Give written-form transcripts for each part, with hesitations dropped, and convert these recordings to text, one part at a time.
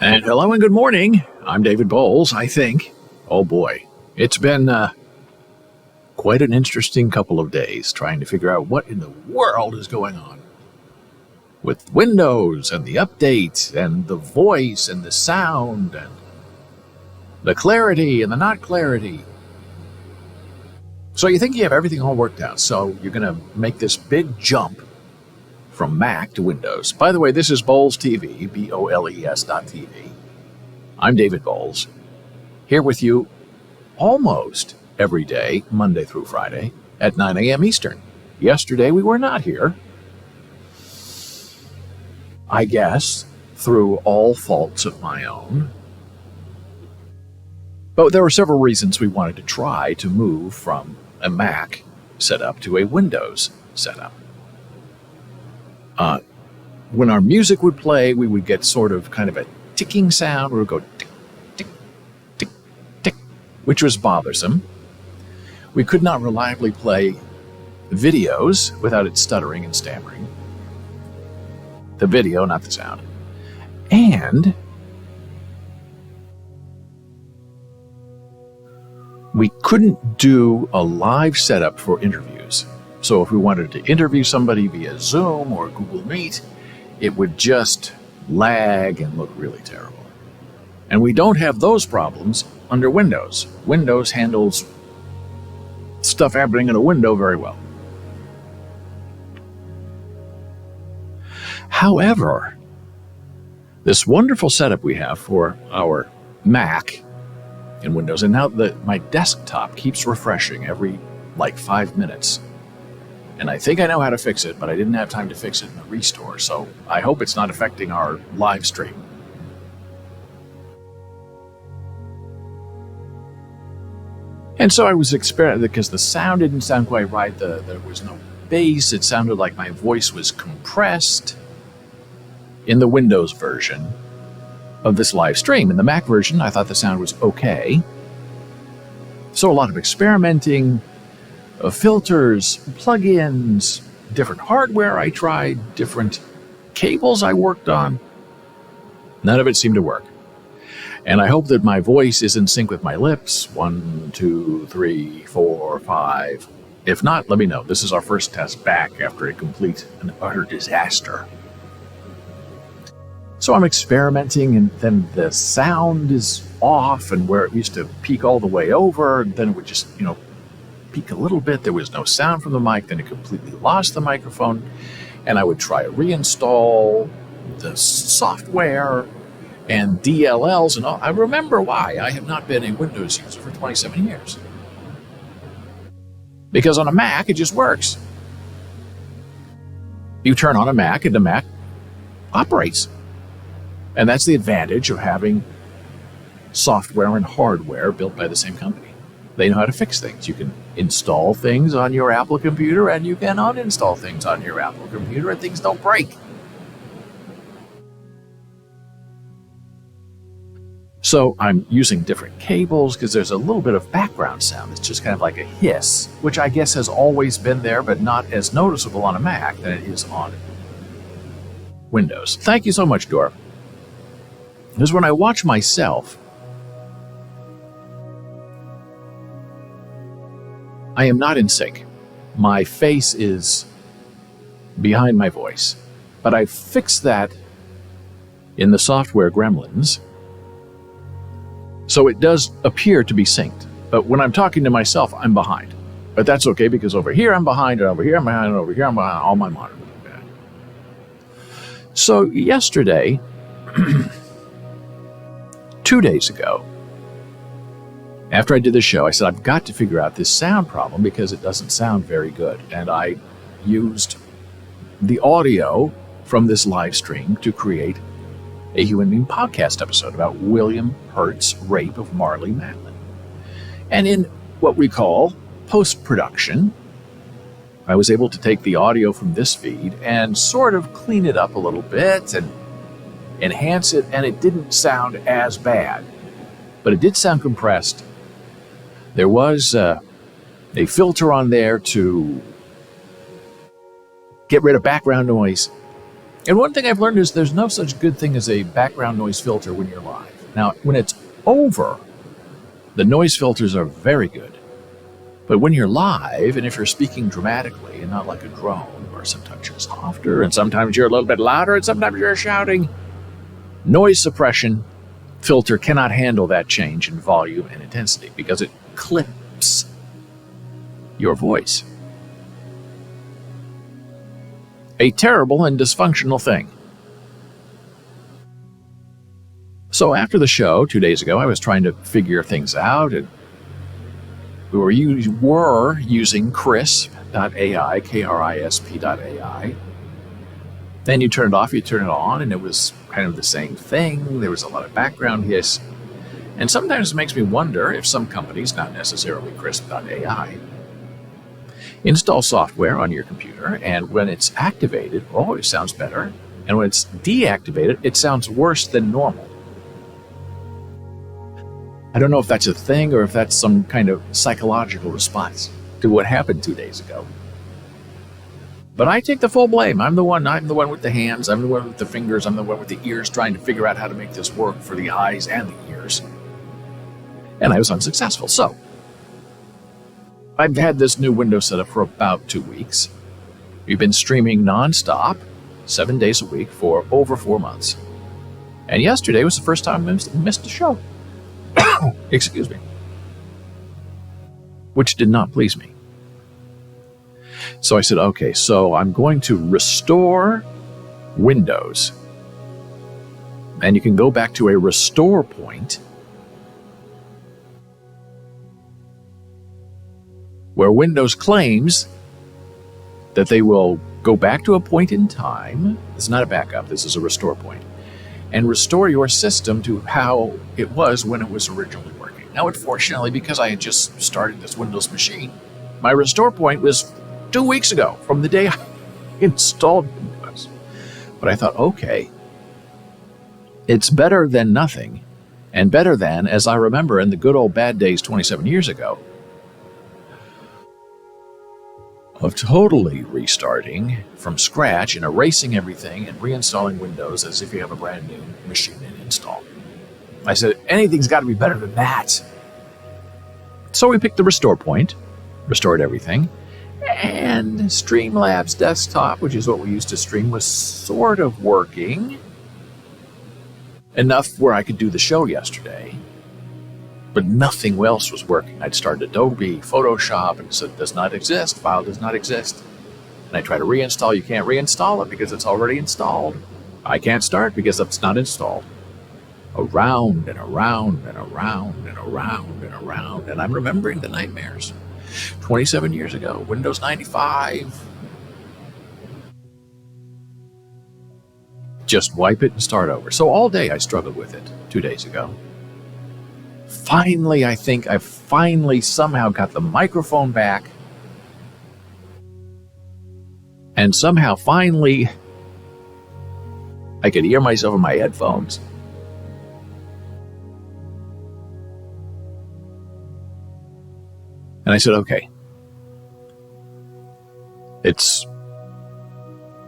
And hello and good morning. I'm David Boles, I think. Oh boy, it's been quite an interesting couple of days trying to figure out what in the world is going on with Windows and the update and the voice and the sound and the clarity and the not clarity. So you think you have everything all worked out, so you're going to make this big jump from Mac to Windows. By the way, this is Boles TV, BOLES.TV. I'm David Boles, here with you almost every day, Monday through Friday, at 9 a.m. Eastern. Yesterday we were not here. I guess through all faults of my own. But there were several reasons we wanted to try to move from a Mac setup to a Windows setup. When our music would play, we would get sort of kind of a ticking sound. We would go tick, tick, tick, tick, which was bothersome. We could not reliably play videos without it stuttering and stammering. The video, not the sound. And we couldn't do a live setup for interviews. So if we wanted to interview somebody via Zoom or Google Meet, it would just lag and look really terrible. And we don't have those problems under Windows. Windows handles stuff happening in a window very well. However, this wonderful setup we have for our Mac in Windows, and now my desktop keeps refreshing every 5 minutes. And I think I know how to fix it, but I didn't have time to fix it in the restore, so I hope it's not affecting our live stream. And so I was experimenting because the sound didn't sound quite right. There was no bass. It sounded like my voice was compressed in the Windows version of this live stream. In the Mac version, I thought the sound was okay. So a lot of experimenting, filters, plugins, different hardware I tried, different cables I worked on. None of it seemed to work. And I hope that my voice is in sync with my lips. 1, 2, 3, 4, 5. If not, let me know. This is our first test back after a complete and utter disaster. So I'm experimenting, and then the sound is off, and where it used to peak all the way over, then it would just, peak a little bit. There was no sound from the mic. Then it completely lost the microphone. And I would try to reinstall the software and DLLs and all. I remember why I have not been a Windows user for 27 years. Because on a Mac, it just works. You turn on a Mac and the Mac operates. And that's the advantage of having software and hardware built by the same company. They know how to fix things. You can install things on your Apple computer, and you can uninstall things on your Apple computer, and things don't break. So I'm using different cables because there's a little bit of background sound. It's just kind of like a hiss, which I guess has always been there, but not as noticeable on a Mac than it is on Windows. Thank you so much, Dora. Because when I watch myself, I am not in sync. My face is behind my voice. But I fixed that in the software Gremlins, so it does appear to be synced. But when I'm talking to myself, I'm behind. But that's okay, because over here I'm behind, and over here I'm behind, and over here I'm behind. All my monitors are bad. So yesterday, 2 days ago, after I did the show, I said, I've got to figure out this sound problem because it doesn't sound very good. And I used the audio from this live stream to create a Human Being podcast episode about William Hurt's rape of Marlee Matlin. And in what we call post-production, I was able to take the audio from this feed and sort of clean it up a little bit and enhance it, and it didn't sound as bad, but it did sound compressed. There was a filter on there to get rid of background noise. And one thing I've learned is there's no such good thing as a background noise filter when you're live. Now, when it's over, the noise filters are very good. But when you're live, and if you're speaking dramatically and not like a drone, where sometimes you're softer and sometimes you're a little bit louder and sometimes you're shouting, noise suppression filter cannot handle that change in volume and intensity because it clips your voice. A terrible and dysfunctional thing. So after the show 2 days ago, I was trying to figure things out, and we were using Krisp.ai, Krisp.ai. Then you turn it off, you turn it on, and it was kind of the same thing. There was a lot of background hiss. And sometimes it makes me wonder if some companies, not necessarily Krisp.ai, install software on your computer, and when it's activated, oh, it sounds better. And when it's deactivated, it sounds worse than normal. I don't know if that's a thing or if that's some kind of psychological response to what happened 2 days ago. But I take the full blame. I'm the one with the hands, I'm the one with the fingers, I'm the one with the ears trying to figure out how to make this work for the eyes and the ears. And I was unsuccessful. So I've had this new Windows set up for about 2 weeks. We've been streaming nonstop, 7 days a week for over 4 months. And yesterday was the first time I missed a show. Excuse me. Which did not please me. So I said, okay, so I'm going to restore Windows. And you can go back to a restore point where Windows claims that they will go back to a point in time. It's not a backup, this is a restore point, and restore your system to how it was when it was originally working. Now, unfortunately, because I had just started this Windows machine, my restore point was 2 weeks ago from the day I installed Windows. But I thought, okay, it's better than nothing, and better than, as I remember in the good old bad days 27 years ago, of totally restarting from scratch and erasing everything and reinstalling Windows as if you have a brand new machine in install. I said, anything's got to be better than that. So we picked the restore point, restored everything, and Streamlabs Desktop, which is what we used to stream, was sort of working enough where I could do the show yesterday. But nothing else was working. I'd started Adobe, Photoshop, and it said, does not exist, file does not exist. And I try to reinstall, you can't reinstall it because it's already installed. I can't start because it's not installed. Around and around and around and around and around. And I'm remembering the nightmares. 27 years ago, Windows 95. Just wipe it and start over. So all day I struggled with it 2 days ago. Finally, I think I somehow got the microphone back. And somehow, finally, I could hear myself in my headphones. And I said, okay. It's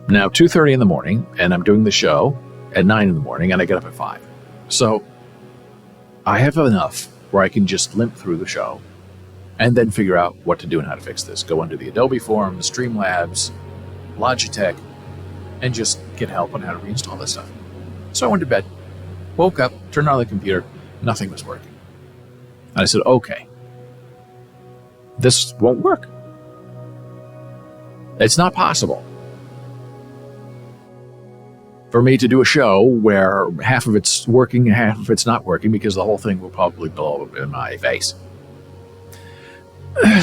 now 2:30 in the morning, and I'm doing the show at 9 in the morning, and I get up at 5. So I have enough where I can just limp through the show and then figure out what to do and how to fix this. Go under the Adobe forum, Streamlabs, Logitech, and just get help on how to reinstall this stuff. So I went to bed, woke up, turned on the computer, nothing was working. And I said, okay, this won't work. It's not possible for me to do a show where half of it's working and half of it's not working, because the whole thing will probably blow up in my face.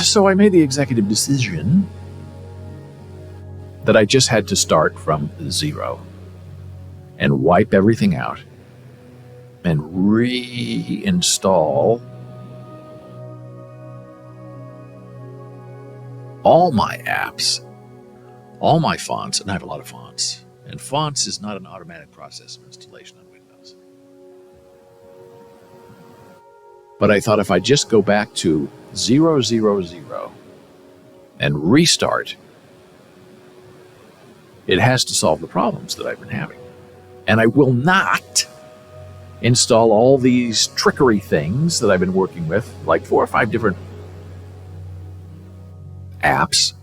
So I made the executive decision that I just had to start from zero and wipe everything out and reinstall all my apps all my fonts, and I have a lot of fonts, and fonts is not an automatic process of installation on Windows. But I thought if I just go back to 000 and restart, it has to solve the problems that I've been having. And I will not install all these trickery things that I've been working with, like 4 or 5 different apps,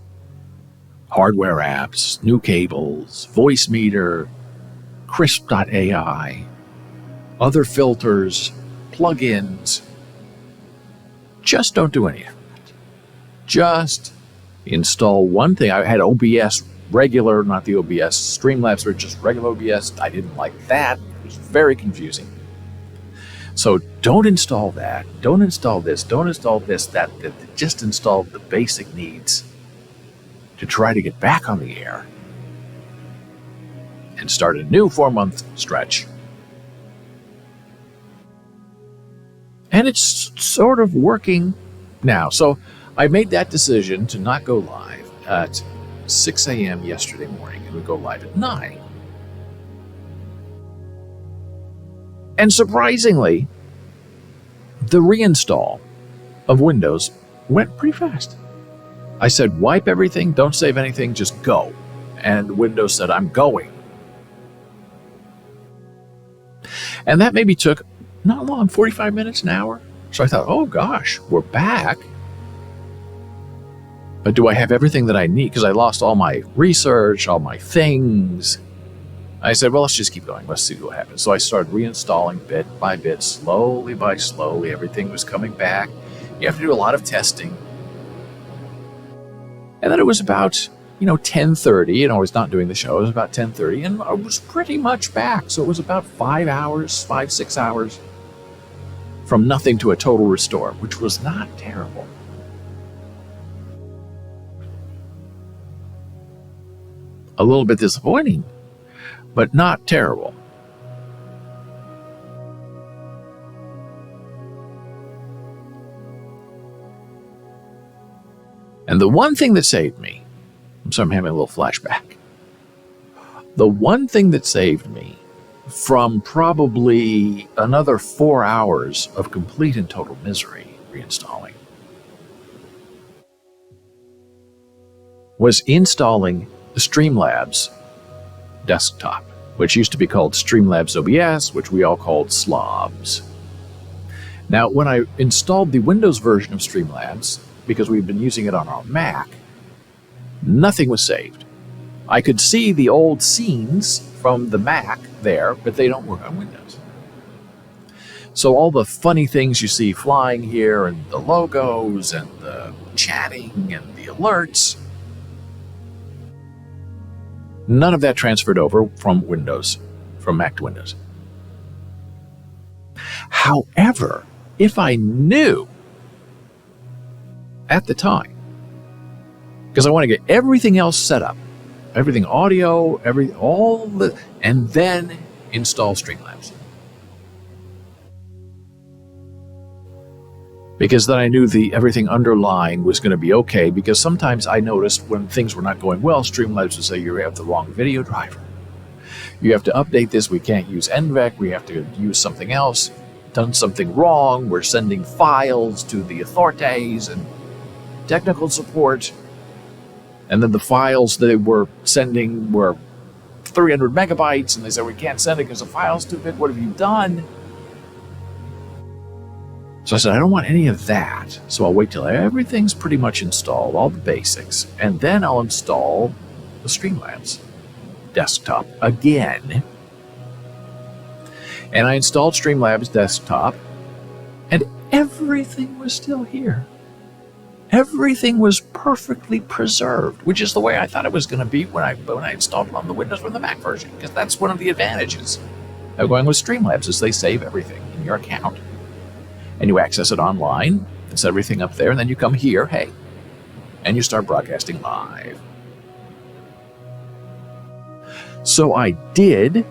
hardware apps, new cables, voice meter, crisp.ai, other filters, plugins. Just don't do any of that. Just install one thing. I had OBS regular, not the OBS Streamlabs, but just regular OBS. I didn't like that. It was very confusing. So don't install that. Don't install this. Don't install this. That. Just install the basic needs to try to get back on the air and start a new 4-month stretch. And it's sort of working now. So I made that decision to not go live at 6 a.m. yesterday morning, and we go live at 9. And surprisingly, the reinstall of Windows went pretty fast. I said, wipe everything, don't save anything, just go. And Windows said, I'm going. And that maybe took not long, 45 minutes, an hour. So I thought, oh gosh, we're back. But do I have everything that I need? Because I lost all my research, all my things. I said, well, let's just keep going. Let's see what happens. So I started reinstalling bit by bit, slowly by slowly. Everything was coming back. You have to do a lot of testing. And then it was about, 10:30. I was not doing the show. It was about 10:30, and I was pretty much back. So it was about 6 hours from nothing to a total restore, which was not terrible. A little bit disappointing, but not terrible. And the one thing that saved me, I'm having a little flashback. The one thing that saved me from probably another 4 hours of complete and total misery reinstalling was installing the Streamlabs desktop, which used to be called Streamlabs OBS, which we all called Slobs. Now, when I installed the Windows version of Streamlabs, because we've been using it on our Mac, nothing was saved. I could see the old scenes from the Mac there, but they don't work on Windows. So all the funny things you see flying here, and the logos, and the chatting, and the alerts, none of that transferred over from Mac to Windows. However, if I knew at the time, because I want to get everything else set up, everything audio, and then install Streamlabs. Because then I knew everything underlying was going to be okay, because sometimes I noticed when things were not going well, Streamlabs would say, you have the wrong video driver. You have to update this. We can't use NVEC. We have to use something else. Done something wrong. We're sending files to the authorities and technical support. And then the files they were sending were 300 megabytes, and they said, we can't send it because the file's too big. What have you done? So I said, I don't want any of that. So I'll wait till everything's pretty much installed, all the basics, and then I'll install the Streamlabs desktop again. And I installed Streamlabs desktop, and everything was still here. Everything was perfectly preserved, which is the way I thought it was going to be when I installed it on the Windows from the Mac version, because that's one of the advantages of going with Streamlabs, is they save everything in your account. And you access it online, and set everything up there, and then you come here, hey, and you start broadcasting live. So I did,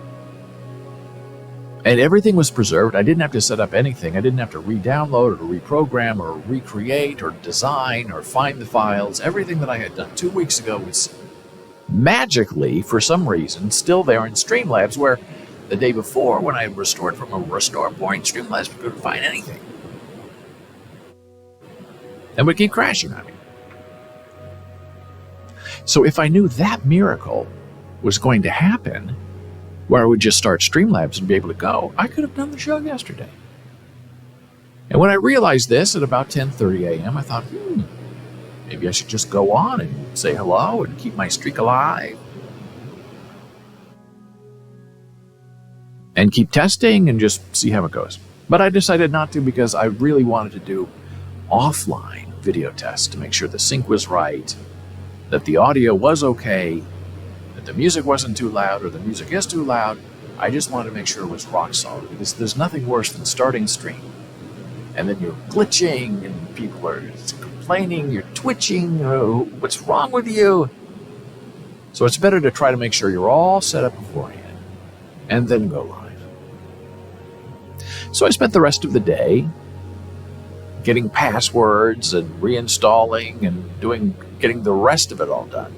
and everything was preserved. I didn't have to set up anything. I didn't have to re-download or reprogram or recreate or design or find the files. Everything that I had done 2 weeks ago was magically, for some reason, still there in Streamlabs, where the day before, when I restored from a restore point, Streamlabs couldn't find anything. And would keep crashing on me. So if I knew that miracle was going to happen, where I would just start Streamlabs and be able to go, I could have done the show yesterday. And when I realized this at about 10:30 a.m., I thought, maybe I should just go on and say hello and keep my streak alive. And keep testing and just see how it goes. But I decided not to because I really wanted to do offline video tests to make sure the sync was right, that the audio was okay, that the music wasn't too loud or the music is too loud. I just wanted to make sure it was rock solid, because there's nothing worse than starting a stream and then you're glitching and people are complaining, you're twitching, what's wrong with you? So it's better to try to make sure you're all set up beforehand and then go live. So I spent the rest of the day getting passwords and reinstalling and getting the rest of it all done.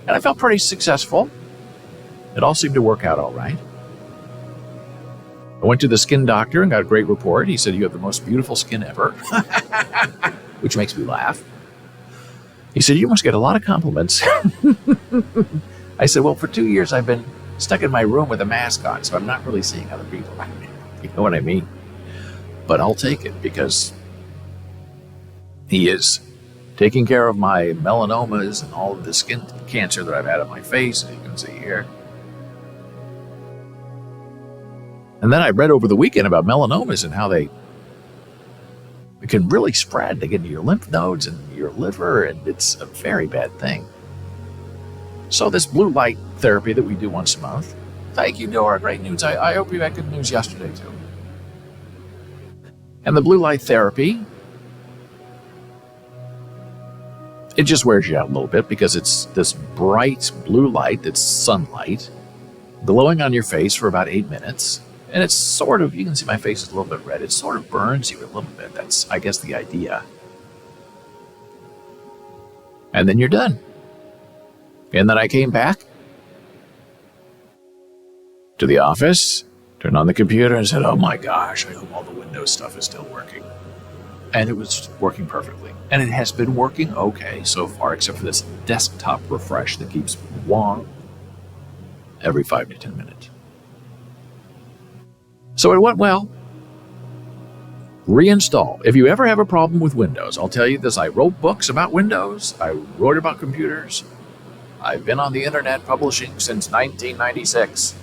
And I felt pretty successful. It all seemed to work out all right. I went to the skin doctor and got a great report. He said, "You have the most beautiful skin ever," which makes me laugh. He said, "You must get a lot of compliments." I said, "Well, for 2 years I've been stuck in my room with a mask on, so I'm not really seeing other people." You know what I mean? But I'll take it, because he is taking care of my melanomas and all of the skin cancer that I've had on my face, as you can see here. And then I read over the weekend about melanomas and how they can really spread. They get into your lymph nodes and your liver, and it's a very bad thing. So this blue light therapy that we do once a month, thank you, Dora, great news. I hope you had good news yesterday too. And the blue light therapy, it just wears you out a little bit, because it's this bright blue light that's sunlight glowing on your face for about 8 minutes. And it's sort of, you can see my face is a little bit red. It sort of burns you a little bit. That's, I guess, the idea. And then you're done. And then I came back to the office, turned on the computer and said, "Oh my gosh, I hope all the Windows stuff is still working." And it was working perfectly. And it has been working okay so far, except for this desktop refresh that keeps wong every 5 to 10 minutes. So it went well. Reinstall. If you ever have a problem with Windows, I'll tell you this, I wrote books about Windows. I wrote about computers. I've been on the internet publishing since 1996.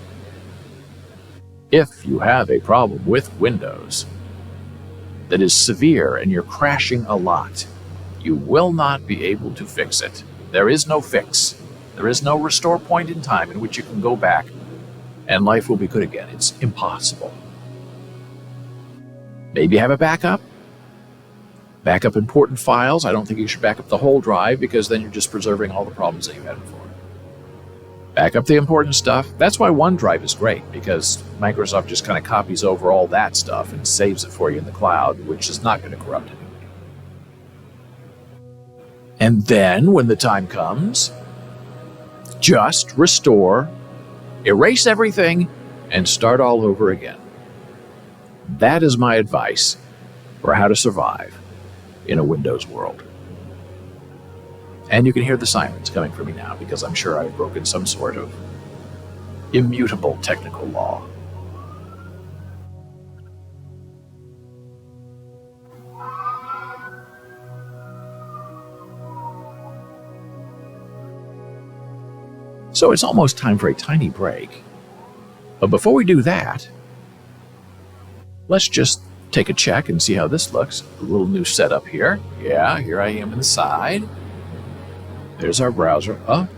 If you have a problem with Windows that is severe and you're crashing a lot, you will not be able to fix it. There is no fix. There is no restore point in time in which you can go back and life will be good again. It's impossible. Maybe have a backup. Backup important files. I don't think you should back up the whole drive, because then you're just preserving all the problems that you had before. Back up the important stuff. That's why OneDrive is great, because Microsoft just kind of copies over all that stuff and saves it for you in the cloud, which is not going to corrupt it. And then, when the time comes, just restore, erase everything, and start all over again. That is my advice for how to survive in a Windows world. And you can hear the sirens coming from me now, because I'm sure I've broken some sort of immutable technical law. So it's almost time for a tiny break. But before we do that, let's just take a check and see how this looks. A little new setup here. Yeah, here I am inside. There's our browser. Oh,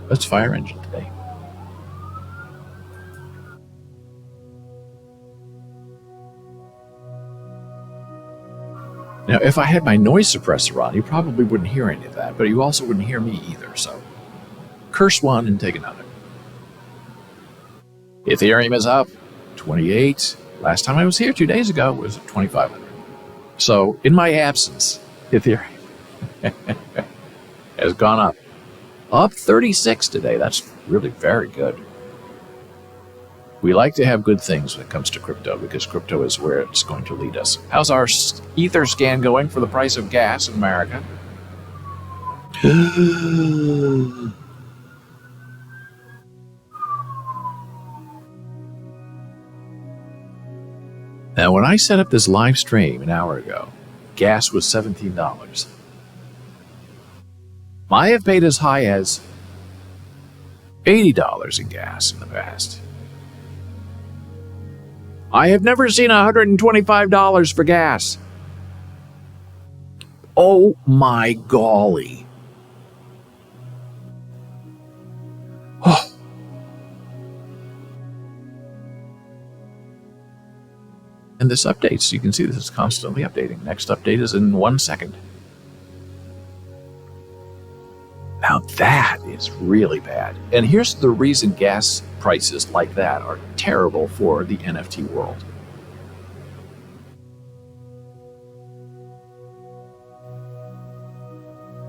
let's fire engine today. Now, if I had my noise suppressor on, you probably wouldn't hear any of that, but you also wouldn't hear me either, so curse one and take another. Ethereum is up 28. Last time I was here 2 days ago was 2,500. So, in my absence, Ethereum has gone up Up 36 today. That's really very good. We like to have good things when it comes to crypto because crypto is where it's going to lead us. How's our ether scan going for the price of gas in America? Now, when I set up this live stream an hour ago, gas was $17. I have paid as high as $80 in gas in the past. I have never seen $125 for gas. Oh my golly. Oh. And this updates. You can see this is constantly updating. Next update is in 1 second. Now that is really bad. And here's the reason gas prices like that are terrible for the NFT world.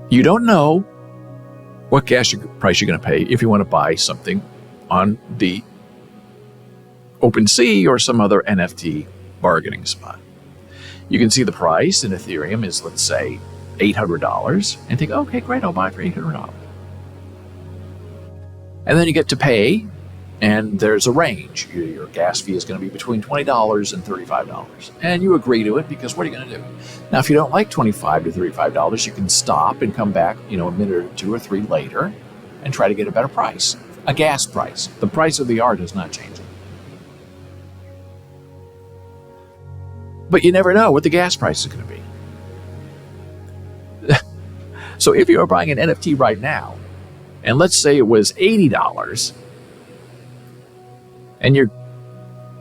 You don't know what gas price you're going to pay if you want to buy something on the OpenSea or some other NFT bargaining spot. You can see the price in Ethereum is, let's say, $800 and think, okay, great, I'll buy it for $800. And then you get to pay, and there's a range. Your gas fee is going to be between $20 and $35. And you agree to it because what are you going to do? Now, if you don't like $25 to $35, you can stop and come back, a minute or two or three later and try to get a better price, a gas price. The price of the art is not changing. But you never know what the gas price is going to be. So if you are buying an NFT right now, and let's say it was $80, and your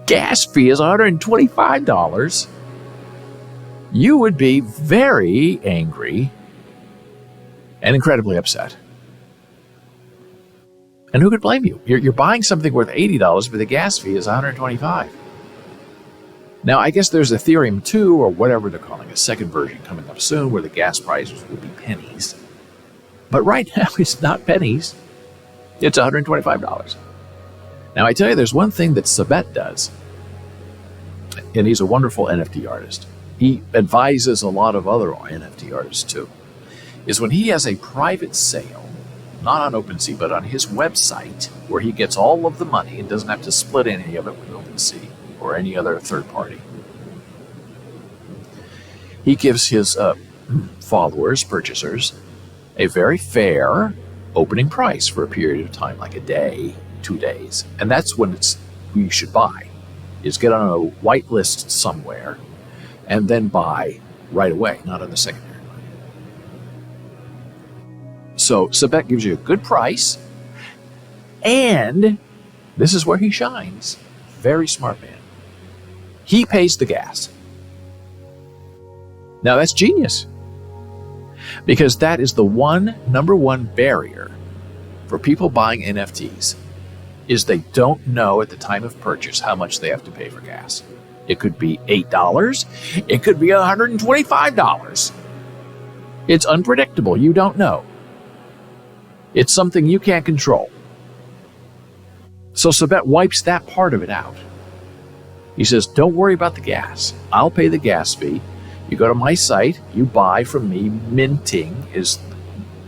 gas fee is $125, you would be very angry and incredibly upset. And who could blame you? You're buying something worth $80, but the gas fee is $125. Now, I guess there's Ethereum 2, or whatever they're calling a second version coming up soon, where the gas prices will be pennies. But right now, it's not pennies. It's $125. Now, I tell you, there's one thing that Sabet does, and he's a wonderful NFT artist. He advises a lot of other NFT artists, too, is when he has a private sale, not on OpenSea, but on his website, where he gets all of the money and doesn't have to split any of it with OpenSea or any other third party. He gives his followers, purchasers, a very fair opening price for a period of time, like a day, 2 days. And that's when you should buy, is get on a white list somewhere and then buy right away, not on the secondary market. So Sabet gives you a good price, and this is where he shines. Very smart man. He pays the gas. Now that's genius, because that is the number one barrier for people buying NFTs, is they don't know at the time of purchase how much they have to pay for gas. It could be $8. It could be $125. It's unpredictable. You don't know. It's something you can't control. So Sabet wipes that part of it out. He says, don't worry about the gas. I'll pay the gas fee. You go to my site, you buy from me. Minting is the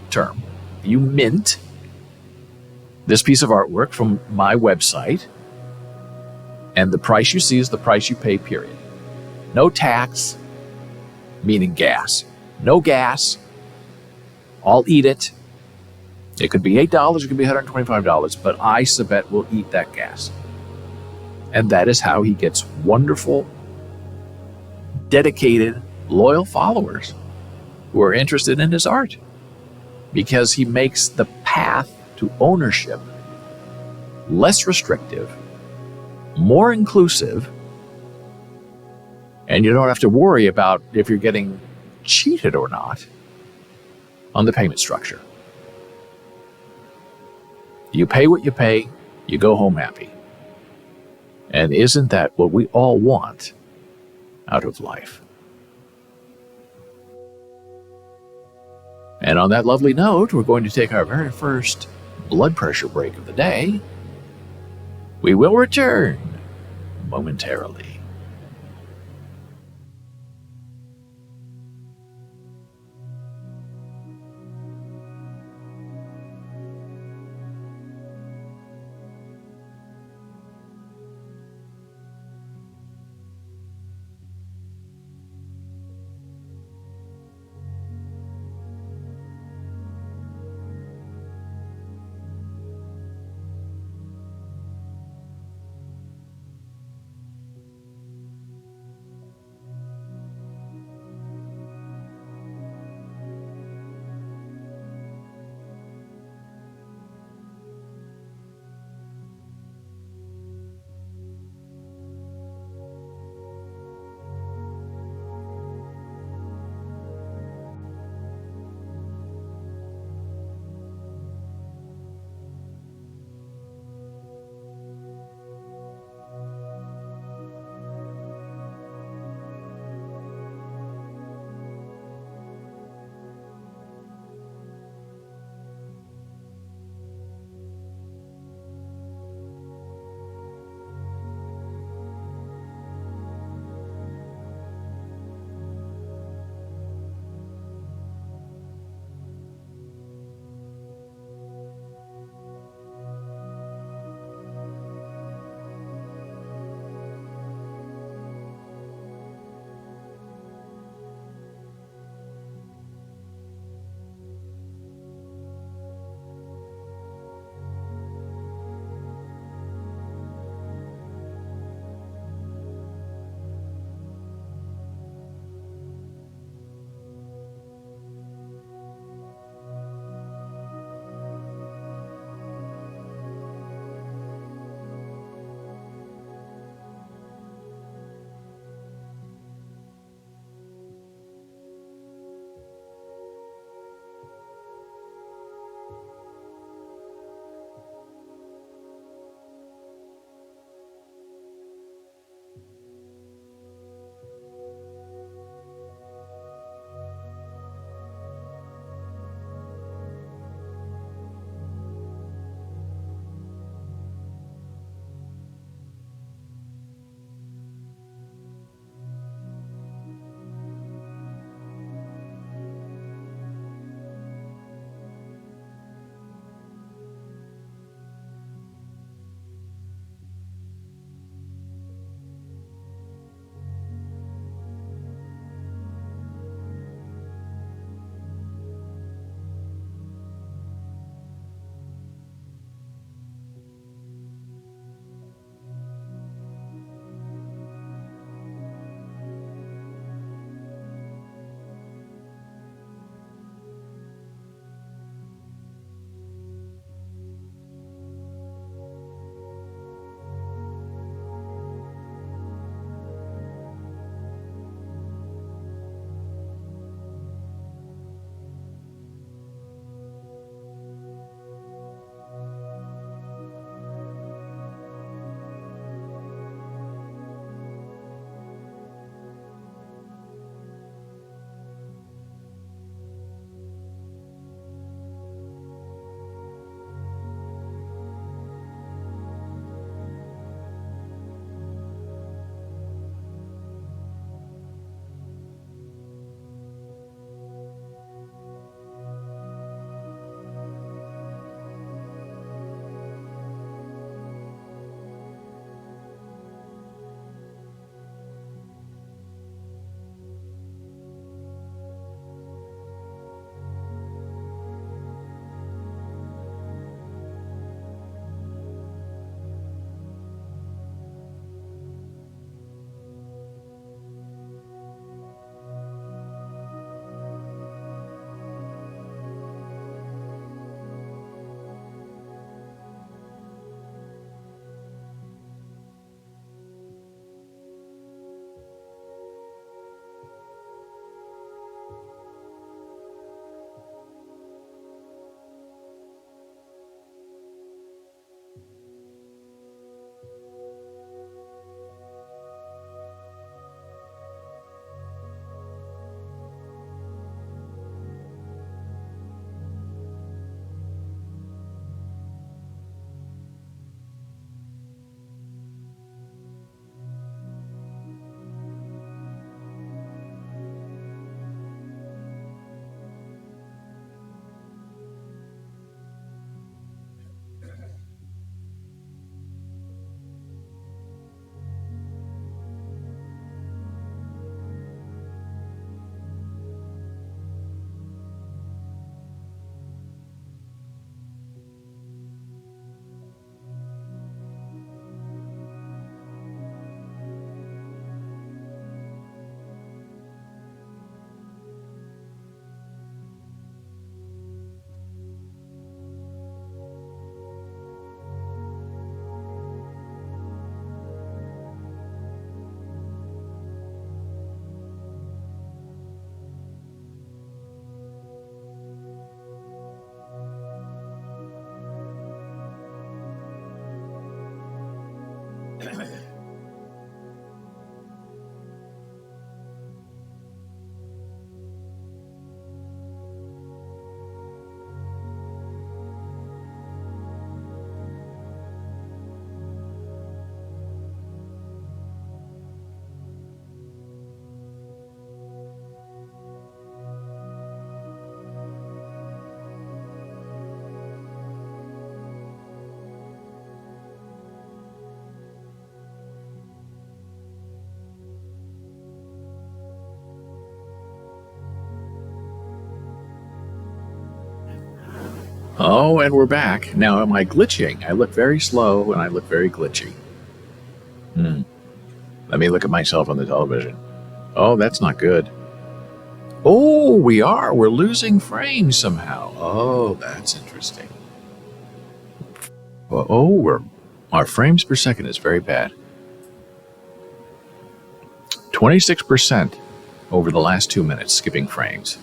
term. You mint this piece of artwork from my website, and the price you see is the price you pay, period. No tax, meaning gas. No gas. I'll eat it. It could be $8, it could be $125, but I, Sabet, will eat that gas. And that is how he gets wonderful, dedicated, loyal followers who are interested in his art, because he makes the path to ownership less restrictive, more inclusive, and you don't have to worry about if you're getting cheated or not on the payment structure. You pay what you pay, you go home happy. And isn't that what we all want out of life? And on that lovely note, we're going to take our very first blood pressure break of the day. We will return momentarily. Oh, and we're back. Now, am I glitching? I look very slow and I look very glitchy. Let me look at myself on the television. Oh, that's not good. Oh, we are. We're losing frames somehow. Oh, that's interesting. Our frames per second is very bad. 26% over the last 2 minutes skipping frames.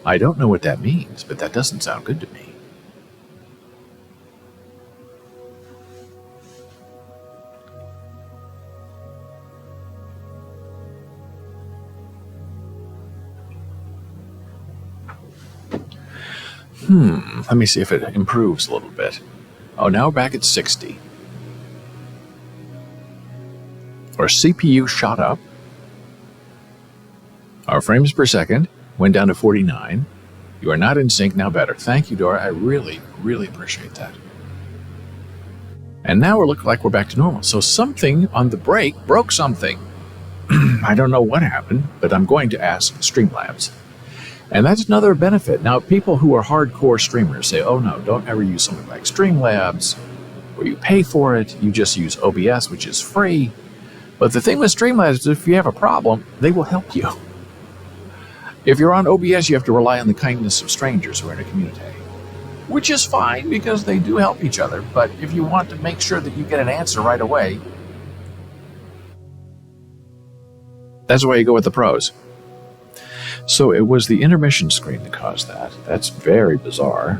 I don't know what that means, but that doesn't sound good to me. Let me see if it improves a little bit. Oh, now we're back at 60. Our CPU shot up. Our frames per second went down to 49. You are not in sync, now better. Thank you, Dora. I really, really appreciate that. And now we're looking like we're back to normal. So something on the break broke something. I don't know what happened, but I'm going to ask Streamlabs. And that's another benefit. Now, people who are hardcore streamers say, oh no, don't ever use something like Streamlabs, where you pay for it. You just use OBS, which is free. But the thing with Streamlabs is if you have a problem, they will help you. If you're on OBS, you have to rely on the kindness of strangers who are in a community, which is fine because they do help each other. But if you want to make sure that you get an answer right away, that's why you go with the pros. So it was the intermission screen that caused that. That's very bizarre.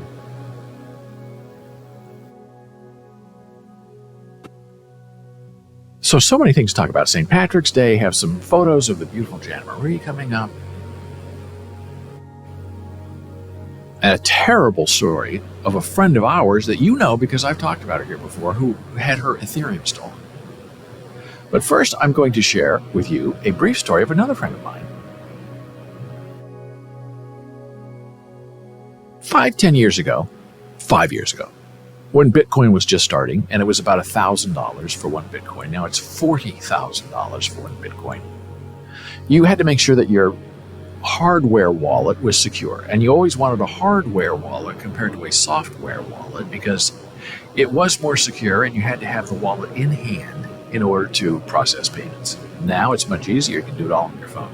So many things to talk about. St. Patrick's Day, have some photos of the beautiful Jan Marie coming up. And a terrible story of a friend of ours that you know because I've talked about her here before, who had her Ethereum stolen. But first, I'm going to share with you a brief story of another friend of mine. 5 years ago, when Bitcoin was just starting, and it was about $1,000 for one Bitcoin. Now it's $40,000 for one Bitcoin. You had to make sure that your hardware wallet was secure, and you always wanted a hardware wallet compared to a software wallet because it was more secure, and you had to have the wallet in hand in order to process payments. Now it's much easier. You can do it all on your phone,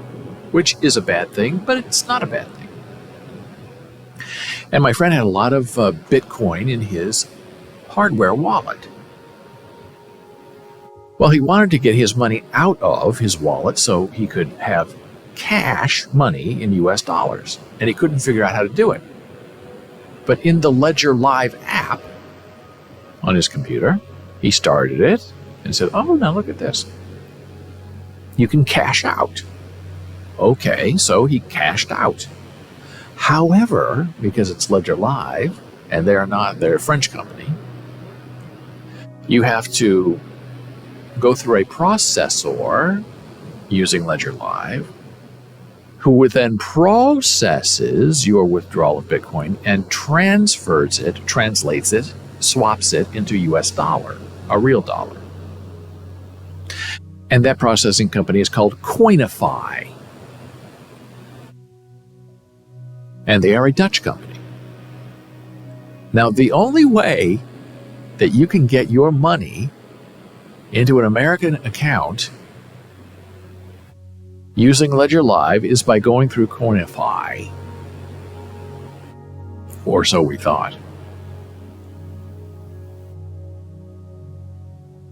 which is a bad thing, but it's not a bad thing. And my friend had a lot of Bitcoin in his hardware wallet. Well, he wanted to get his money out of his wallet so he could have cash money in US dollars, and he couldn't figure out how to do it. But in the Ledger Live app on his computer, he started it and said, oh, now look at this. You can cash out. Okay, so he cashed out. However, because it's Ledger Live, and they're a French company, you have to go through a processor using Ledger Live, who then processes your withdrawal of Bitcoin and translates it, swaps it into US dollar, a real dollar. And that processing company is called Coinify. And they are a Dutch company. Now, the only way that you can get your money into an American account using Ledger Live is by going through Coinify. Or so we thought.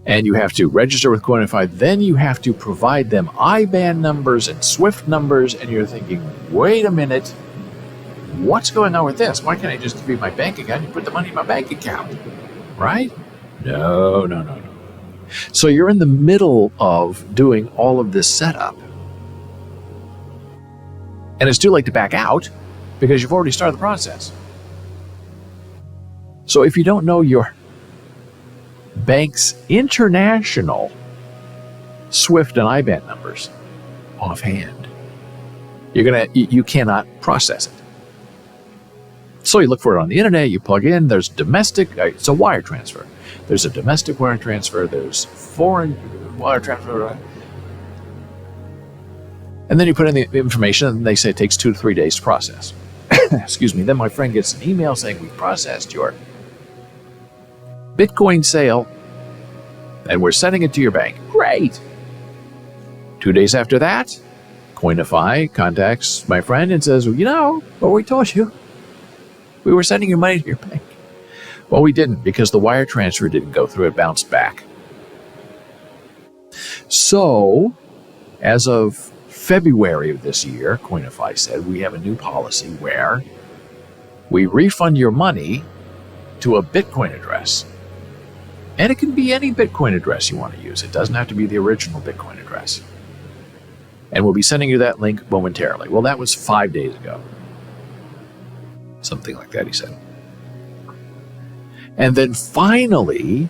And you have to register with Coinify. Then you have to provide them IBAN numbers and SWIFT numbers. And you're thinking, wait a minute. What's going on with this? Why can't I just give you my bank account? You put the money in my bank account, right? No. So you're in the middle of doing all of this setup. And it's too late to back out because you've already started the process. So if you don't know your bank's international SWIFT and IBAN numbers offhand, you cannot process it. So you look for it on the internet, you plug in, there's domestic, it's a wire transfer. There's a domestic wire transfer, there's foreign wire transfer. And then you put in the information and they say it takes 2 to 3 days to process. excuse me, then my friend gets an email saying, "We processed your Bitcoin sale and we're sending it to your bank." Great. 2 days after that, Coinify contacts my friend and says, "What we told you, we were sending your money to your bank." Well, we didn't, because the wire transfer didn't go through. It bounced back. So, as of February of this year, Coinify said, we have a new policy where we refund your money to a Bitcoin address. And it can be any Bitcoin address you want to use. It doesn't have to be the original Bitcoin address. And we'll be sending you that link momentarily. Well, that was 5 days ago. Something like that, he said. And then finally,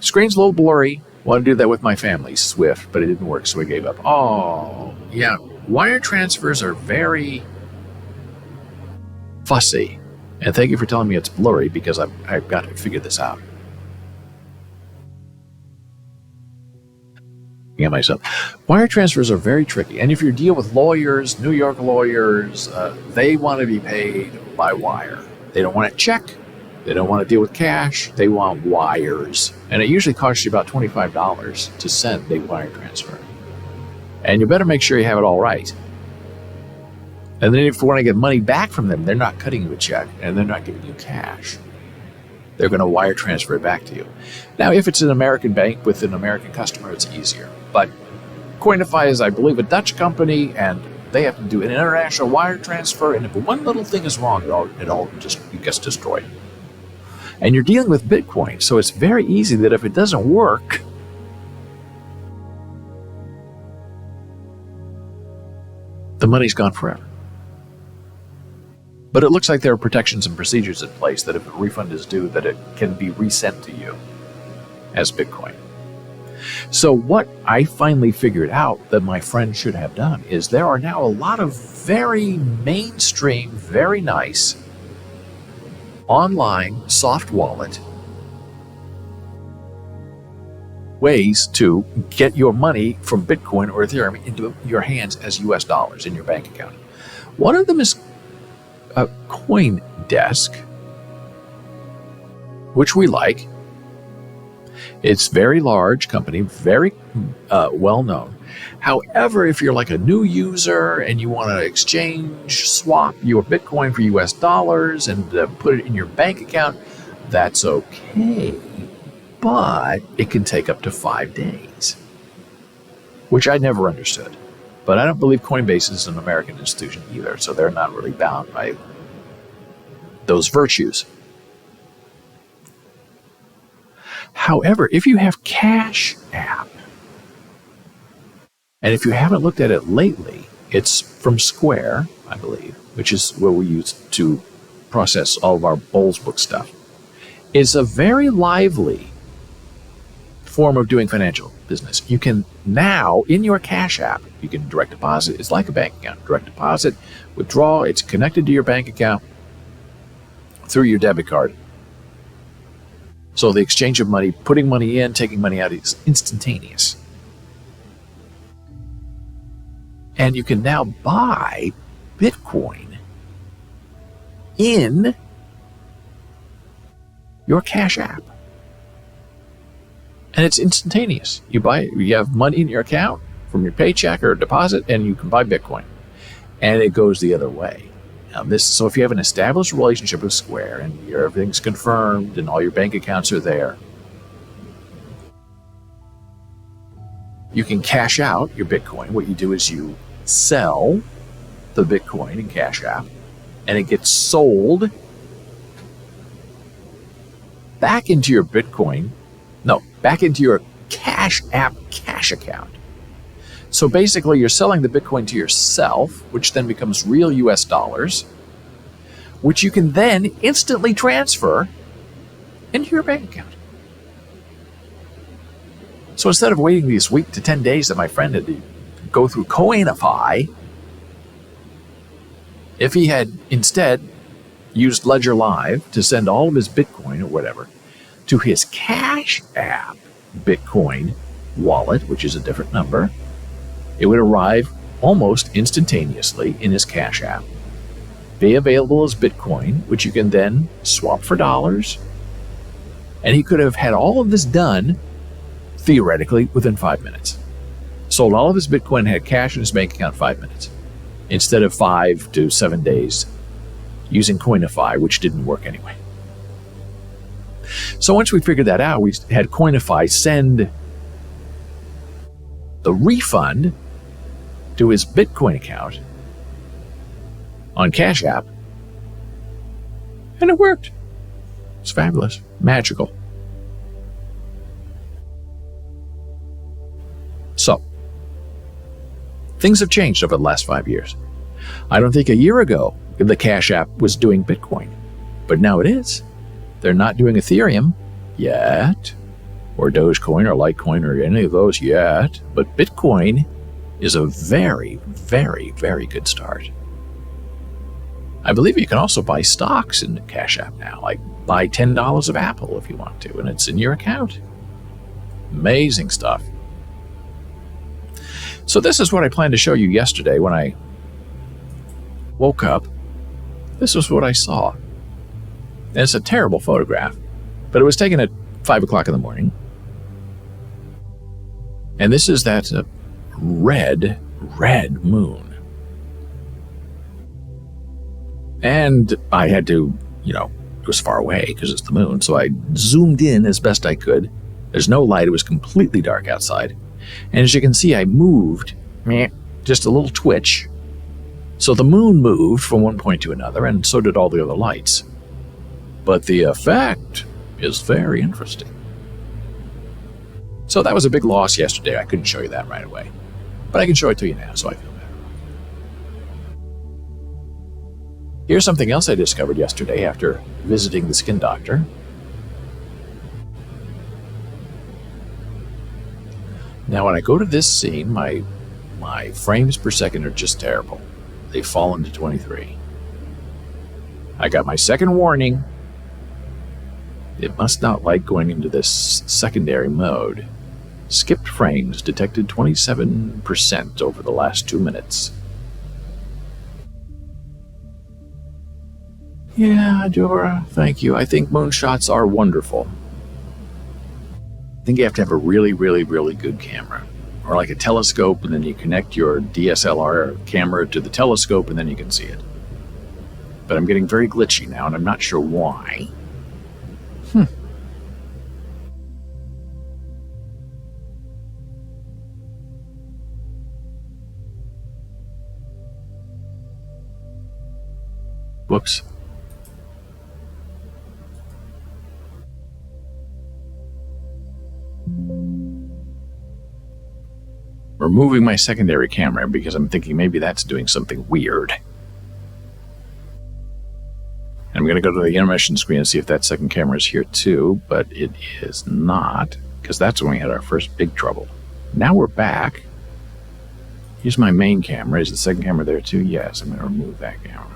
screen's a little blurry. Want to do that with my family, Swift, but it didn't work, so we gave up. Oh, yeah. Wire transfers are very fussy. And thank you for telling me it's blurry, because I've got to figure this out. Yeah, myself. Wire transfers are very tricky. And if you deal with lawyers, New York lawyers, they want to be paid by wire. They don't want a check. They don't want to deal with cash. They want wires. And it usually costs you about $25 to send a wire transfer. And you better make sure you have it all right. And then if you want to get money back from them, they're not cutting you a check and they're not giving you cash. They're going to wire transfer it back to you. Now, if it's an American bank with an American customer, it's easier. But Coinify is, I believe, a Dutch company, and they have to do an international wire transfer. And if one little thing is wrong, it gets destroyed. And you're dealing with Bitcoin, so it's very easy that if it doesn't work, the money's gone forever. But it looks like there are protections and procedures in place that if a refund is due, that it can be resent to you as Bitcoin. So what I finally figured out that my friend should have done is there are now a lot of very mainstream, very nice online soft wallet ways to get your money from Bitcoin or Ethereum into your hands as US dollars in your bank account. One of them is a CoinDesk, which we like. It's very large company, very well known. However, if you're like a new user and you want to swap your Bitcoin for US dollars and put it in your bank account, that's okay. But it can take up to 5 days, which I never understood. But I don't believe Coinbase is an American institution either, so they're not really bound by those virtues. However, if you have Cash App, and if you haven't looked at it lately, it's from Square, I believe, which is what we use to process all of our Boles book stuff. It's a very lively form of doing financial business. You can now, in your Cash App, you can direct deposit. It's like a bank account. Direct deposit, withdraw. It's connected to your bank account through your debit card. So the exchange of money, putting money in, taking money out is instantaneous. And you can now buy Bitcoin in your Cash App. And it's instantaneous. You have money in your account from your paycheck or deposit, and you can buy Bitcoin. And it goes the other way. So if you have an established relationship with Square and everything's confirmed and all your bank accounts are there, you can cash out your Bitcoin. What you do is you sell the Bitcoin in Cash App, and it gets sold back into your Cash App cash account. So basically, you're selling the Bitcoin to yourself, which then becomes real US dollars, which you can then instantly transfer into your bank account. So instead of waiting these week to 10 days that my friend had to go through Coinify, if he had instead used Ledger Live to send all of his Bitcoin or whatever to his Cash App Bitcoin wallet, which is a different number, it would arrive almost instantaneously in his Cash App. be available as Bitcoin, which you can then swap for dollars. And he could have had all of this done, theoretically, within 5 minutes. Sold all of his Bitcoin, had cash in his bank account in 5 minutes, instead of 5 to 7 days using Coinify, which didn't work anyway. So once we figured that out, we had Coinify send the refund to his Bitcoin account on Cash App, and it worked. It's fabulous, magical. So, things have changed over the last 5 years. I don't think a year ago the Cash App was doing Bitcoin, but now it is. They're not doing Ethereum yet, or Dogecoin or Litecoin or any of those yet, but Bitcoin is a very, very, very good start. I believe you can also buy stocks in Cash App now, like buy $10 of Apple if you want to, and it's in your account. Amazing stuff. So this is what I planned to show you yesterday when I woke up. This was what I saw. And it's a terrible photograph, but it was taken at 5 o'clock in the morning. And this is that red moon. And I had to, it was far away because it's the moon, so I zoomed in as best I could. There's no light. It was completely dark outside. And as you can see, I moved, just a little twitch. So the moon moved from one point to another, and so did all the other lights. But the effect is very interesting. So that was a big loss yesterday. I couldn't show you that right away. But I can show it to you now, so I feel better. Here's something else I discovered yesterday after visiting the skin doctor. Now, when I go to this scene, my frames per second are just terrible. They've fallen to 23. I got my second warning. It must not like going into this secondary mode. Skipped frames detected 27% over the last 2 minutes. Yeah, Dora, thank you. I think moonshots are wonderful. I think you have to have a really, really, really good camera. Or like a telescope, and then you connect your DSLR camera to the telescope, and then you can see it. But I'm getting very glitchy now, and I'm not sure why. Whoops. Removing my secondary camera because I'm thinking maybe that's doing something weird. I'm going to go to the intermission screen and see if that second camera is here too, but it is not, because that's when we had our first big trouble. Now we're back. Here's my main camera. Is the second camera there too? Yes, I'm going to remove that camera.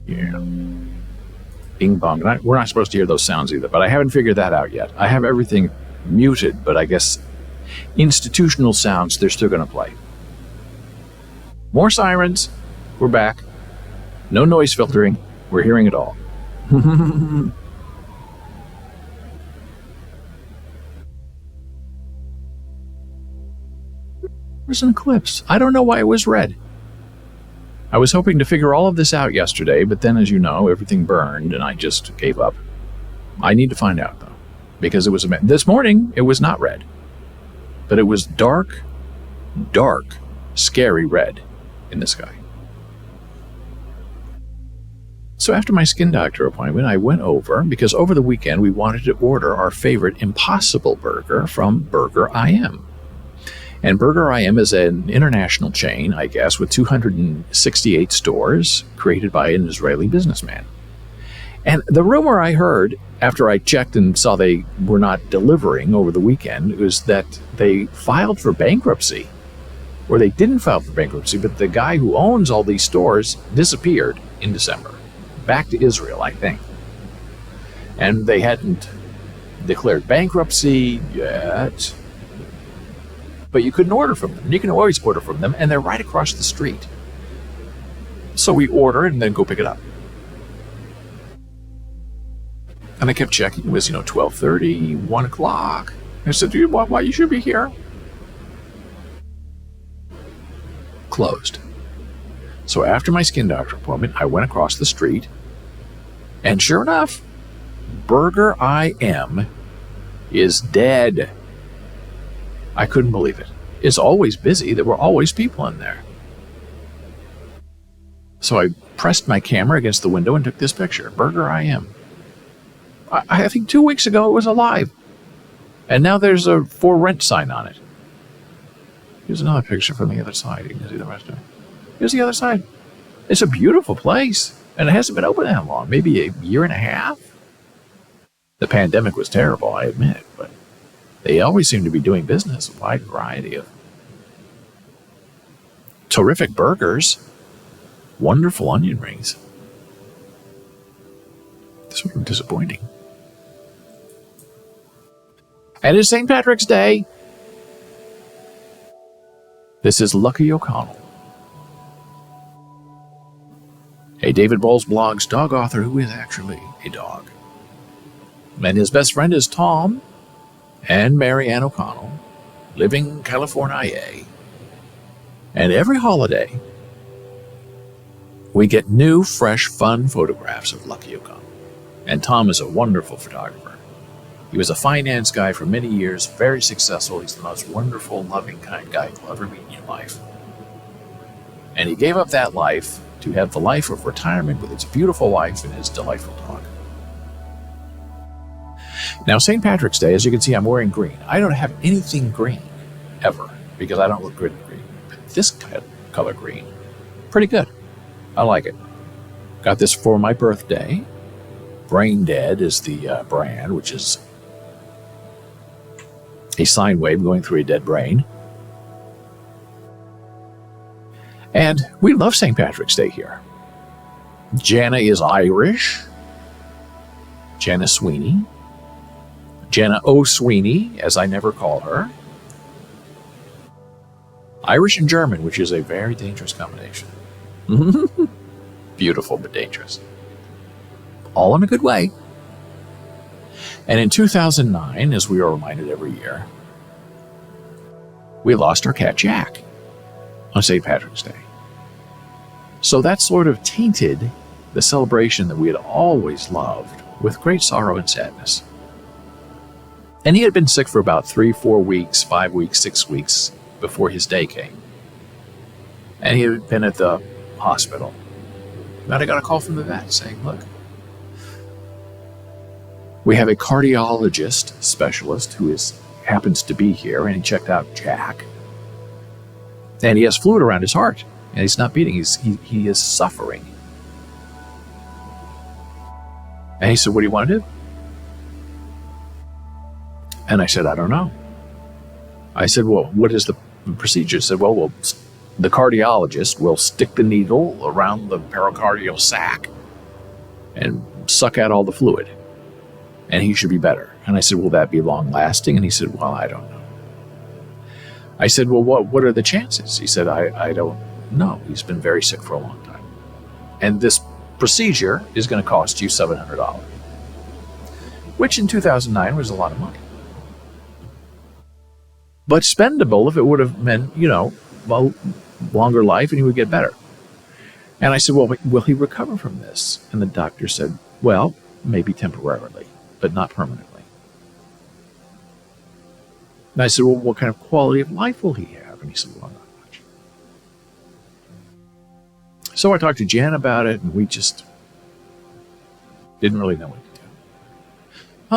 Yeah. Bing bong. We're not supposed to hear those sounds either, but I haven't figured that out yet. I have everything muted, but I guess institutional sounds, they're still going to play. More sirens. We're back. No noise filtering. We're hearing it all. There's an eclipse. I don't know why it was red. I was hoping to figure all of this out yesterday, but then, as you know, everything burned and I just gave up. I need to find out, though, because it was this morning, it was not red, but it was dark, scary red in the sky. So after my skin doctor appointment, I went over, because over the weekend we wanted to order our favorite Impossible Burger from Burger IM. And Burger IM is an international chain, I guess, with 268 stores created by an Israeli businessman. And the rumor I heard after I checked and saw they were not delivering over the weekend was that they filed for bankruptcy. Or they didn't file for bankruptcy, but the guy who owns all these stores disappeared in December. Back to Israel, I think. And they hadn't declared bankruptcy yet. But you couldn't order from them. You can always order from them, and they're right across the street. So we order and then go pick it up. And I kept checking. It was, 12:30, 1 o'clock. I said, dude, why you should be here? Closed. So after my skin doctor appointment, I went across the street. And sure enough, Burger I Am is dead. I couldn't believe it. It's always busy. There were always people in there. So I pressed my camera against the window and took this picture. Burger I Am. I think 2 weeks ago it was alive. And now there's a for rent sign on it. Here's another picture from the other side. You can see the rest of it. Here's the other side. It's a beautiful place. And it hasn't been open that long. Maybe a year and a half. The pandemic was terrible, I admit. But they always seem to be doing business. A wide variety of terrific burgers. Wonderful onion rings. This was disappointing. And it's St. Patrick's Day. This is Lucky O'Connell, a David Boles Blogs dog author who is actually a dog. And his best friend is Tom and Mary Ann O'Connell, living in California. And every holiday, we get new, fresh, fun photographs of Lucky O'Connell. And Tom is a wonderful photographer. He was a finance guy for many years, very successful. He's the most wonderful, loving, kind guy you'll ever meet in your life. And he gave up that life to have the life of retirement with his beautiful wife and his delightful dog. Now, St. Patrick's Day, as you can see, I'm wearing green. I don't have anything green, ever, because I don't look good in green. But this color green, pretty good. I like it. Got this for my birthday. Brain Dead is the brand, which is a sine wave going through a dead brain. And we love St. Patrick's Day here. Jana is Irish. Jana Sweeney. Jana O'Sweeney, as I never call her. Irish and German, which is a very dangerous combination. Beautiful, but dangerous. All in a good way. And in 2009, as we are reminded every year, we lost our cat Jack on St. Patrick's Day. So that sort of tainted the celebration that we had always loved with great sorrow and sadness. And he had been sick for about 3, 4 weeks, 5 weeks, 6 weeks before his day came. And he had been at the hospital. Then I got a call from the vet saying, look, we have a cardiologist specialist who happens to be here, and he checked out Jack. And he has fluid around his heart, and he's not beating. He is suffering. And he said, what do you want to do? And I said, I don't know. I said, well, what is the procedure? He said, well, the cardiologist will stick the needle around the pericardial sac and suck out all the fluid. And he should be better. And I said, will that be long lasting? And he said, well, I don't know. I said, well, what are the chances? He said, I don't know. He's been very sick for a long time. And this procedure is going to cost you $700, which in 2009 was a lot of money. But spendable if it would have meant, longer life and he would get better. And I said, well, will he recover from this? And the doctor said, well, maybe temporarily, but not permanently. And I said, well, what kind of quality of life will he have? And he said, well, not much. So I talked to Jan about it, and we just didn't really know what to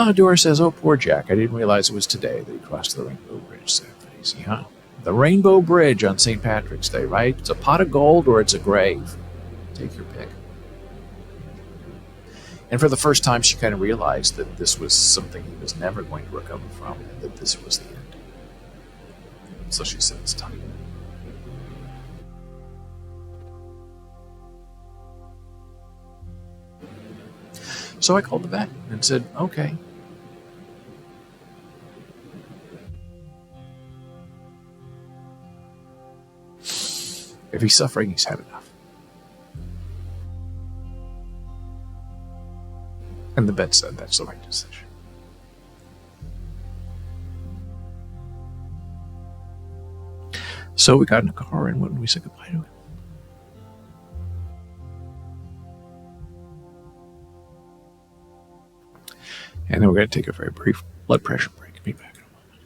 do. Dora says, oh, poor Jack. I didn't realize it was today that he crossed the Rainbow Bridge. Sad face, huh? The Rainbow Bridge on St. Patrick's Day, right? It's a pot of gold or it's a grave. Take your pick. And for the first time, she kind of realized that this was something he was never going to recover from, and that this was the end. So she said, it's time. So I called the vet and said, okay. If he's suffering, he's had enough. And the vet said that's the right decision. So we got in a car and we said goodbye to him. And then we're going to take a very brief blood pressure break. Be back in a moment.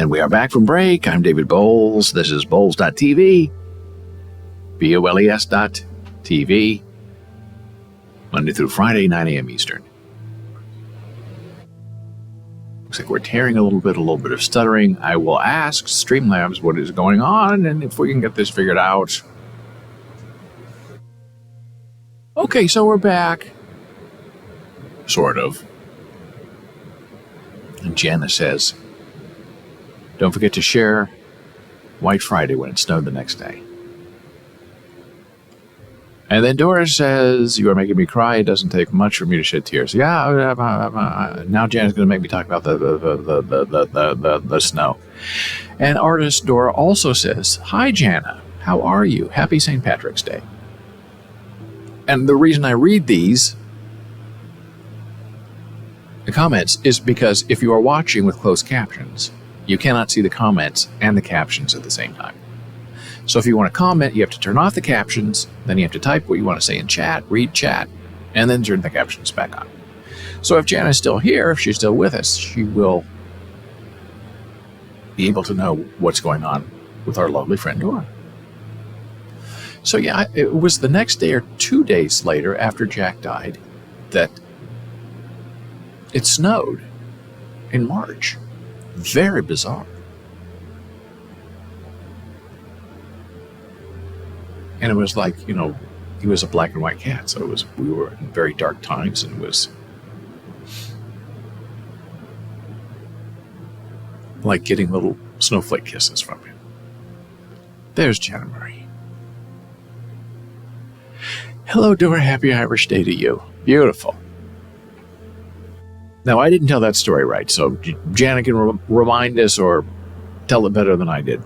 And we are back from break. I'm David Boles. This is Boles.tv. BOLES.tv. Monday through Friday, 9 a.m. Eastern. Looks like we're tearing a little bit of stuttering. I will ask Streamlabs what is going on and if we can get this figured out. Okay, so we're back. Sort of. And Jana says, don't forget to share White Friday when it snowed the next day. And then Doris says, you are making me cry. It doesn't take much for me to shed tears. Yeah, now Jana's going to make me talk about the snow. And artist Dora also says, hi, Jana. How are you? Happy St. Patrick's Day. And the reason I read the comments is because if you are watching with closed captions, you cannot see the comments and the captions at the same time. So if you want to comment, you have to turn off the captions, then you have to type what you want to say in chat, read chat, and then turn the captions back on. So if Jana is still here, if she's still with us, she will be able to know what's going on with our lovely friend Dora. So yeah, it was the next day or 2 days later after Jack died that it snowed in March. Very bizarre. And it was like, he was a black and white cat. So we were in very dark times, and it was like getting little snowflake kisses from him. There's Jana Marie. Hello, Dora. Happy Irish Day to you. Beautiful. Now, I didn't tell that story right, so Jana can remind us or tell it better than I did.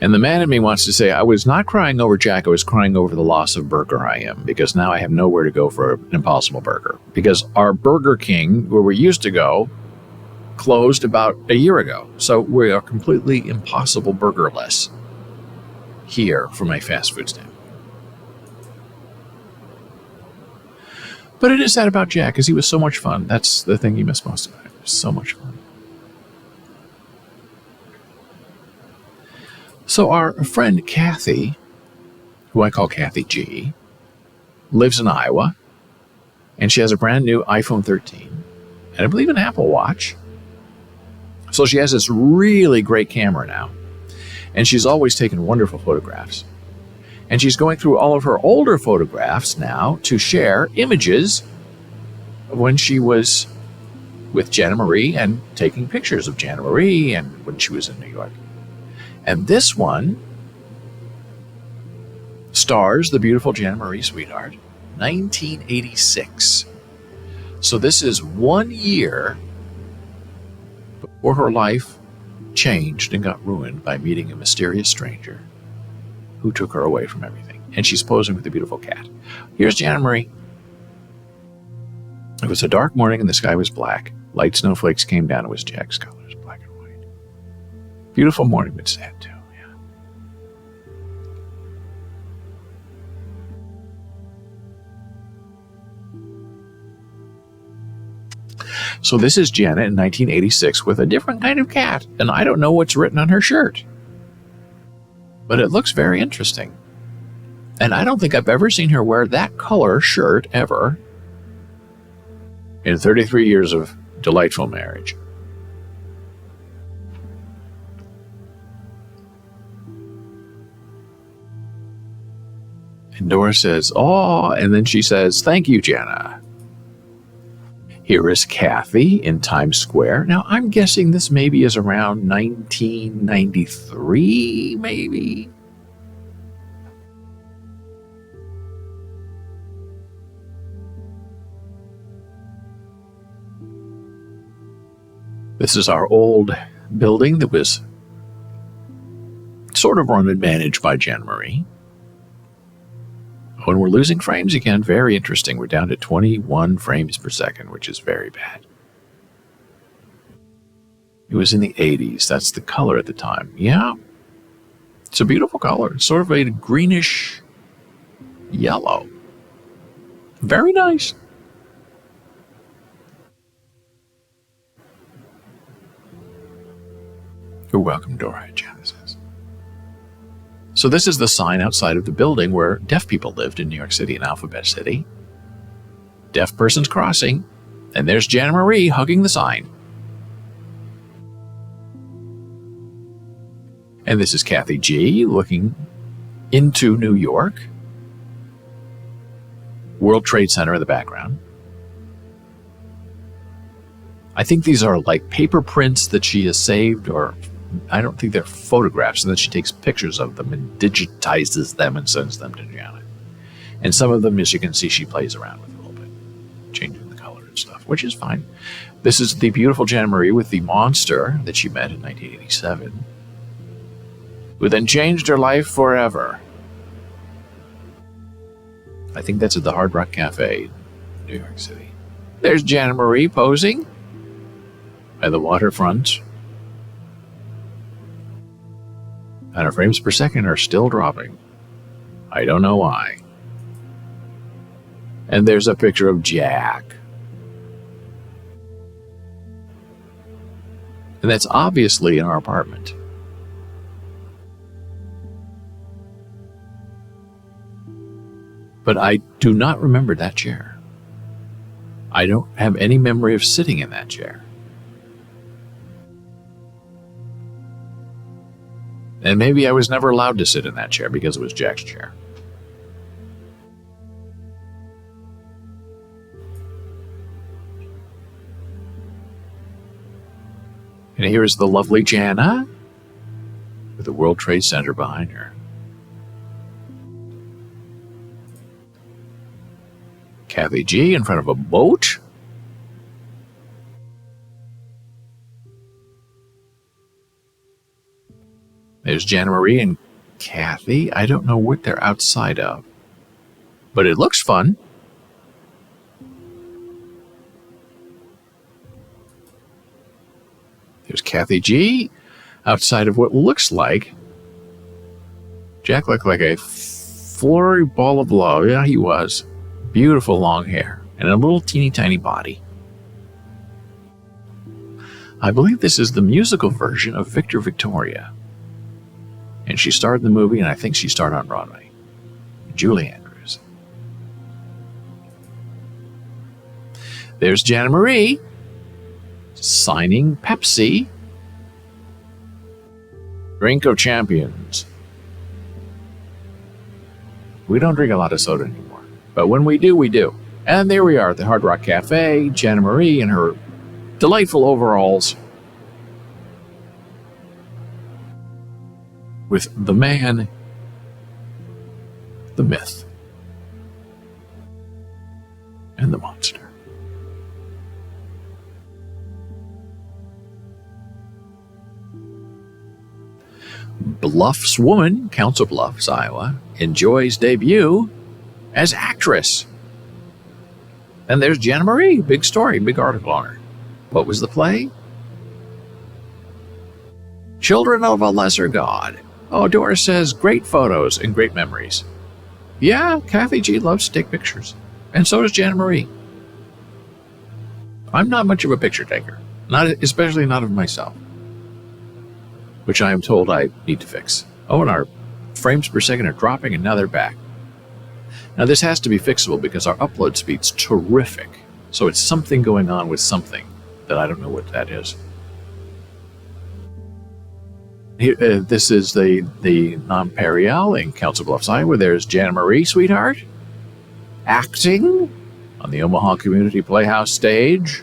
And the man in me wants to say, I was not crying over Jack, I was crying over the loss of Burger I Am, because now I have nowhere to go for an Impossible Burger. Because our Burger King, where we used to go, closed about a year ago. So we are completely Impossible Burgerless here from a fast food stand. But it is sad about Jack, because he was so much fun. That's the thing you miss most about it. It was so much fun. So our friend Kathy, who I call Kathy G, lives in Iowa, and she has a brand new iPhone 13, and I believe an Apple Watch. So she has this really great camera now, and she's always taken wonderful photographs. And she's going through all of her older photographs now to share images of when she was with Jana Marie and taking pictures of Jana Marie and when she was in New York. And this one stars the beautiful Jana Marie Sweetheart, 1986. So this is 1 year before her life changed and got ruined by meeting a mysterious stranger who took her away from everything. And she's posing with a beautiful cat. Here's Jana Marie. It was a dark morning and the sky was black. Light snowflakes came down. It was Jack's colors, black and white. Beautiful morning, but sad too. Yeah. So this is Jana in 1986 with a different kind of cat, and I don't know what's written on her shirt, but it looks very interesting. And I don't think I've ever seen her wear that color shirt ever in 33 years of delightful marriage. And Dora says, oh, and then she says, thank you, Jana. Here is Kathy in Times Square. Now, I'm guessing this maybe is around 1993, maybe. This is our old building that was sort of run and managed by Jana Marie. When we're losing frames again, very interesting. We're down to 21 frames per second, which is very bad. It was in the 80s. That's the color at the time. Yeah, it's a beautiful color. It's sort of a greenish yellow. Very nice. You're welcome, Dora, Janice says. So this is the sign outside of the building where deaf people lived in New York City, in Alphabet City. Deaf persons crossing. And there's Jana Marie hugging the sign. And this is Kathy G. looking into New York. World Trade Center in the background. I think these are like paper prints that she has saved, or I don't think they're photographs, and then she takes pictures of them and digitizes them and sends them to Janet. And some of them, as you can see, she plays around with a little bit, changing the color and stuff, which is fine. This is the beautiful Jana Marie with the monster that she met in 1987, who then changed her life forever. I think that's at the Hard Rock Cafe in New York City. There's Jana Marie posing at the waterfront. And her frames per second are still dropping. I don't know why. And there's a picture of Jack. And that's obviously in our apartment. But I do not remember that chair. I don't have any memory of sitting in that chair. And maybe I was never allowed to sit in that chair because it was Jack's chair. And here is the lovely Jana with the World Trade Center behind her. Kathy G in front of a boat. There's Jana Marie and Kathy. I don't know what they're outside of, but it looks fun. There's Kathy G outside of what looks like Jack. Looked like a flurry ball of love. Yeah, he was. Beautiful long hair and a little teeny tiny body. I believe this is the musical version of Victor Victoria. And she starred in the movie, and I think she starred on Broadway. Julie Andrews. There's Jana Marie signing Pepsi. Drink of champions. We don't drink a lot of soda anymore. But when we do, we do. And there we are at the Hard Rock Cafe, Jana Marie in her delightful overalls with the man, the myth, and the monster. Bluffs woman, Council Bluffs, Iowa, enjoys debut as actress. And there's Jana Marie, big story, big article on her. What was the play? Children of a Lesser God. Oh, Doris says, great photos and great memories. Yeah, Kathy G loves to take pictures. And so does Jana Marie. I'm not much of a picture taker, especially not of myself, which I am told I need to fix. Oh, and our frames per second are dropping, and now they're back. Now, this has to be fixable because our upload speed's terrific. So it's something going on with something that I don't know what that is. Here, this is the Nonpareil in Council Bluffs, Iowa. There's Jana Marie, sweetheart, acting on the Omaha Community Playhouse stage.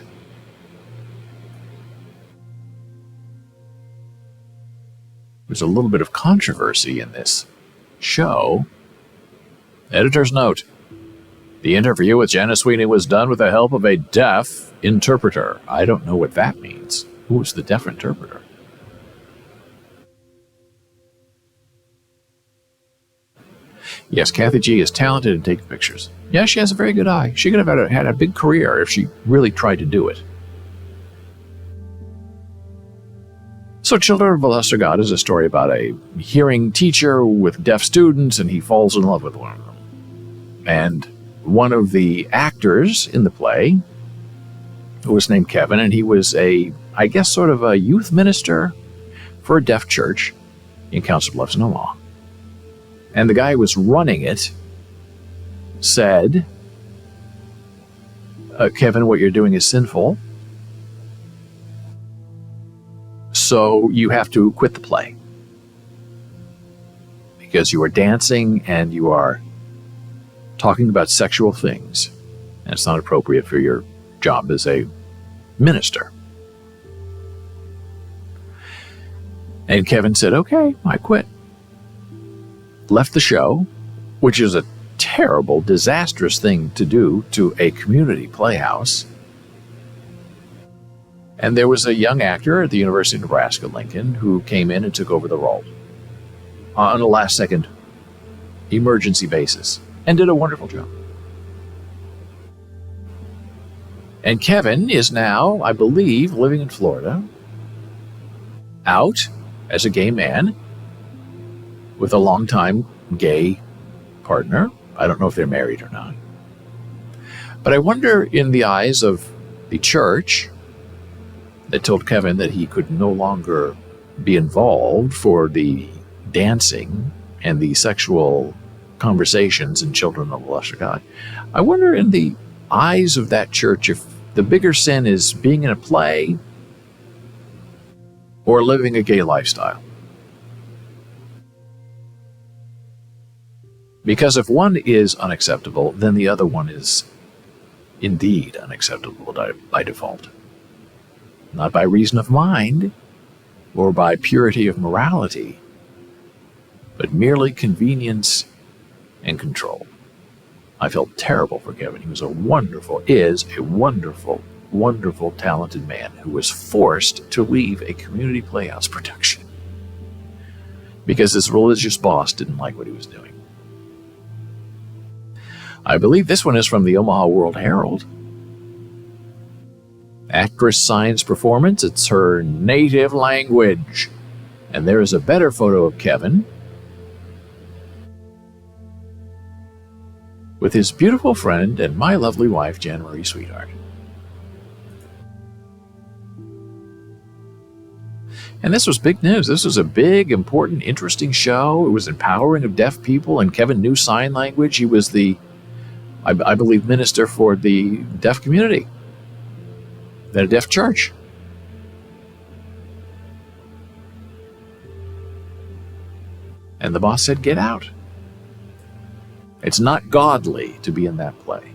There's a little bit of controversy in this show. Editor's note. The interview with Jana Sweeney was done with the help of a deaf interpreter. I don't know what that means. Who was the deaf interpreter? Yes, Kathy G is talented in taking pictures. Yeah, she has a very good eye. She could have had a big career if she really tried to do it. So Children of a Lesser God is a story about a hearing teacher with deaf students, and he falls in love with one of them. And one of the actors in the play was named Kevin, and he was I guess sort of a youth minister for a deaf church in Council Bluffs, in Omaha. And the guy who was running it said, Kevin, what you're doing is sinful, so you have to quit the play because you are dancing and you are talking about sexual things, and it's not appropriate for your job as a minister. And Kevin said, okay, I quit. Left the show, which is a terrible, disastrous thing to do to a community playhouse. And there was a young actor at the University of Nebraska-Lincoln who came in and took over the role on a last-second emergency basis and did a wonderful job. And Kevin is now, I believe, living in Florida, out as a gay man with a longtime gay partner. I don't know if they're married or not. But I wonder, in the eyes of the church that told Kevin that he could no longer be involved for the dancing and the sexual conversations in Children of the Lesser God, I wonder, in the eyes of that church, if the bigger sin is being in a play or living a gay lifestyle. Because if one is unacceptable, then the other one is indeed unacceptable by default. Not by reason of mind or by purity of morality, but merely convenience and control. I felt terrible for Kevin. He was a wonderful, wonderful, talented man who was forced to leave a community playhouse production because his religious boss didn't like what he was doing. I believe this one is from the Omaha World Herald. Actress signs performance. It's her native language. And there is a better photo of Kevin with his beautiful friend and my lovely wife, Jan Marie Sweetheart. And this was big news. This was a big, important, interesting show. It was empowering of deaf people, and Kevin knew sign language. He was the, I believe, minister for the deaf community at a deaf church. And the boss said, get out. It's not godly to be in that play.